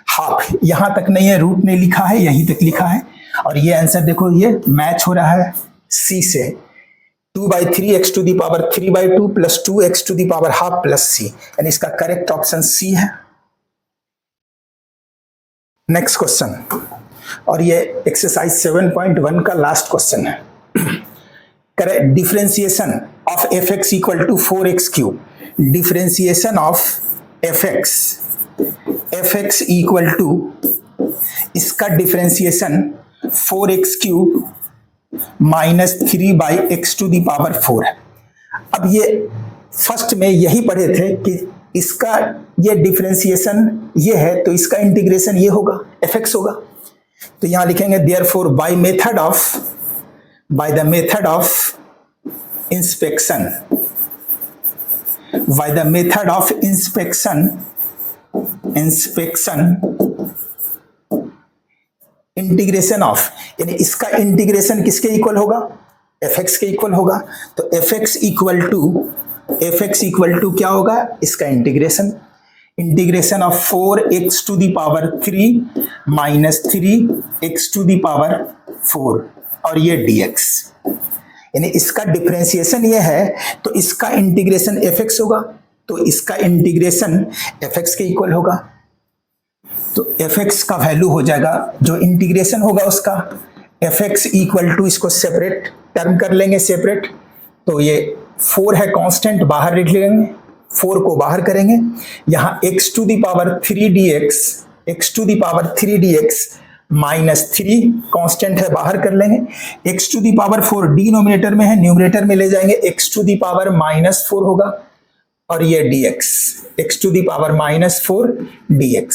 S1: half, यहां तक नहीं है रूट नहीं लिखा है यहीं तक लिखा है और ये आंसर देखो ये मैच हो रहा है c से 2/3 x to the power 3/2 plus 2 x to the power half plus c यानी इसका करेक्ट ऑप्शन c है। नेक्स्ट क्वेश्चन और ये एक्सरसाइज 7.1 का लास्ट क्वेश्चन है, correct differentiation of fx equal to 4x cube, differentiation of fx equal to इसका differentiation 4x cube minus 3/x to the power 4 है। अब ये फर्स्ट में यही पढ़े थे कि इसका ये डिफरेंशिएशन ये है तो इसका इंटीग्रेशन ये होगा fx होगा, तो यहां लिखेंगे therefore by the method of inspection, by the method of inspection integration of, यानी इसका इंटीग्रेशन किसके इक्वल होगा, fx के इक्वल होगा। तो fx इक्वल टू क्या होगा, इसका integration of 4x to the power 3 minus 3x to the power 4 और ये dx, यानी इसका डिफरेंशिएशन ये है तो इसका इंटीग्रेशन fx होगा, तो इसका इंटीग्रेशन fx के इक्वल होगा। तो fx का वैल्यू हो जाएगा, जो इंटीग्रेशन होगा उसका fx इक्वल टू, इसको सेपरेट टर्म कर लेंगे सेपरेट, तो ये 4 है कांस्टेंट, बाहर लिख लेंगे, 4 को बाहर करेंगे, यहाँ x to the power 3 dx minus 3 constant है, बाहर कर लेंगे, x to the power 4 denominator में है, न्यूमरेटर में ले जाएंगे, x to the power minus 4 होगा और ये dx, x to the power minus 4 dx,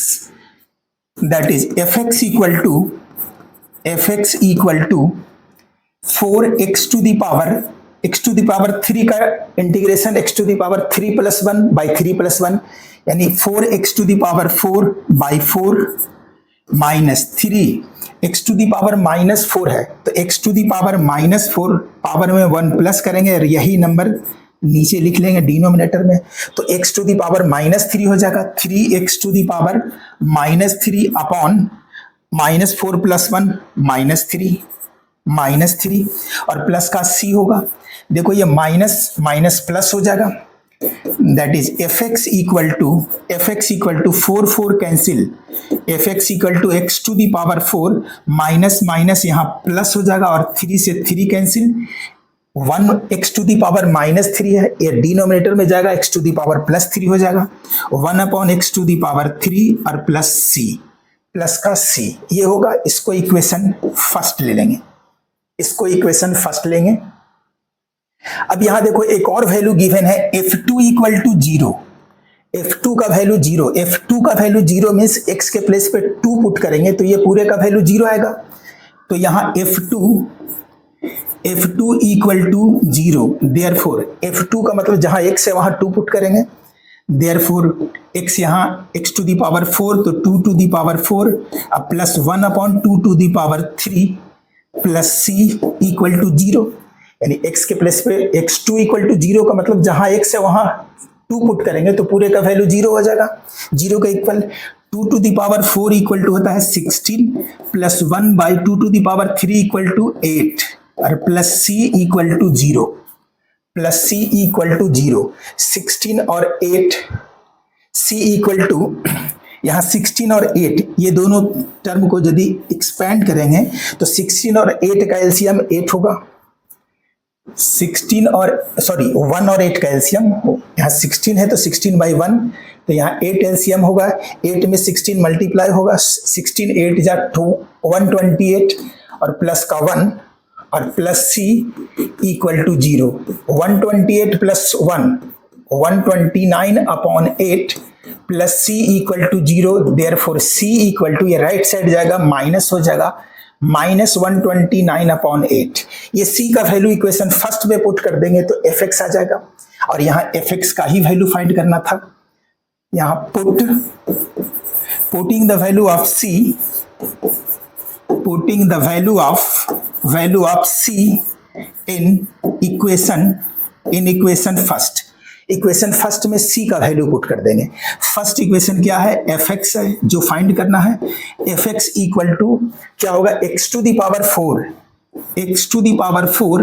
S1: that is fx equal to 4x to the power 3 का integration x to the power 3 plus 1 by 3 plus 1, यानी 4x to the power 4 by 4 minus 3x to the power minus 4 है, तो x to the power minus 4 power में 1 plus करेंगे और यही number नीचे लिख लेंगे डिनोमिनेटर में, तो x to the power minus 3 हो जाएगा, 3x to the power minus 3 upon minus 4 plus 1 minus 3 और प्लस का c होगा। देखो ये माइनस माइनस प्लस हो जाएगा, that is fx equal to 4 cancel, fx equal to x to the power 4 minus minus यहाँ प्लस हो जाएगा और 3 से 3 cancel, 1 x to the power minus 3 है, ये डिनोमिनेटर में जाएगा, x to the power plus 3 हो जाएगा, 1 upon x to the power 3 और प्लस c, प्लस का c ये होगा। इसको इक्वेशन फर्स्ट ले लेंगे, अब यहां देखो एक और वैल्यू गिवन है f2 इक्वल टू 0, f2 का वैल्यू 0 मीन्स x के प्लेस पे 2 पुट करेंगे तो ये पूरे का वैल्यू 0 आएगा, तो यहां f2 equal to 0, therefore f2 का मतलब जहां x है वहां 2 पुट करेंगे, देयरफॉर x यहां x टू दी पावर 4 तो 2 टू दी पावर 4 अब plus 1 upon 2 to the power 3 plus c equal to 0, यानी x के प्लेस पे x2 इक्वल टू 0 का मतलब जहां x है वहां 2 पुट करेंगे तो पूरे का वैल्यू 0 हो जाएगा, 0 का equal 2 to the power 4 equal to होता है 16 plus 1 by 2 to the power 3 equal to 8 और प्लस c इक्वल टू 0, 16 और 8 c इक्वल टू, यहाँ 16 और 8 ये दोनों टर्म को यदि एक्सपैंड करेंगे तो 16 और 8 का एलसीएम 8 होगा, 1 और 8 का एलसीएम, यहाँ 16 है तो 16 बाई 1 तो यहाँ 8 एलसीएम होगा, 8 में 16 मल्टीप्लाई होगा, 16 8 जा 128 और प्लस का 1 और plus c equal to 0, 128 plus 1 129 upon 8 plus c equal to 0, therefore c equal to, ये राइट साइड जाएगा माइनस हो जाएगा, माइनस 129 अपॉन 8, ये c का वैल्यू इक्वेशन फर्स्ट में पुट कर देंगे तो fx आ जाएगा और यहाँ fx का ही वैल्यू फाइंड करना था, यहाँ putting the value of c in equation first, equation first में c का वैल्यू पुट कर देंगे। फर्स्ट इक्वेशन क्या है, fx है जो फाइंड करना है, fx इक्वल टू क्या होगा, x to the power 4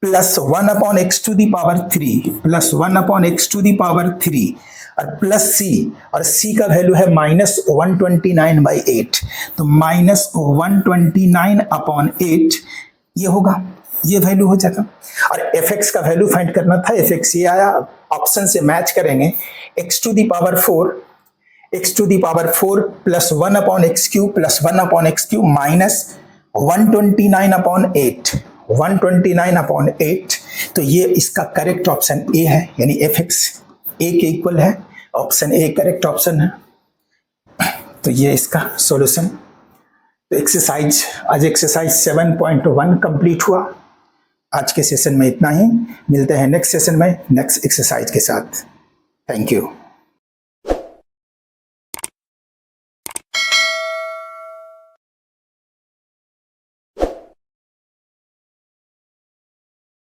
S1: plus 1 upon x to the power 3 और प्लस c, और c का वैल्यू है माइनस 129 बाई 8 तो माइनस 129 अपॉन 8 ये होगा, ये वैल्यू हो जाएगा। और fx का वैल्यू फाइंड करना था, fx ये आया, ऑप्शन से मैच करेंगे, x to the power 4 plus 1 upon x cube plus 1 upon x cube minus 129 upon 8 तो ये इसका करेक्ट ऑप्शन ए है, यानी fx ए के इक्वल है, ऑप्शन ए करेक्ट ऑप्शन है, तो ये इसका सॉल्यूशन तो आज एक्सरसाइज 7.1 कंप्लीट हुआ। आज के सेशन में इतना ही, मिलते हैं नेक्स्ट सेशन में नेक्स्ट एक्सरसाइज के साथ। Thank you.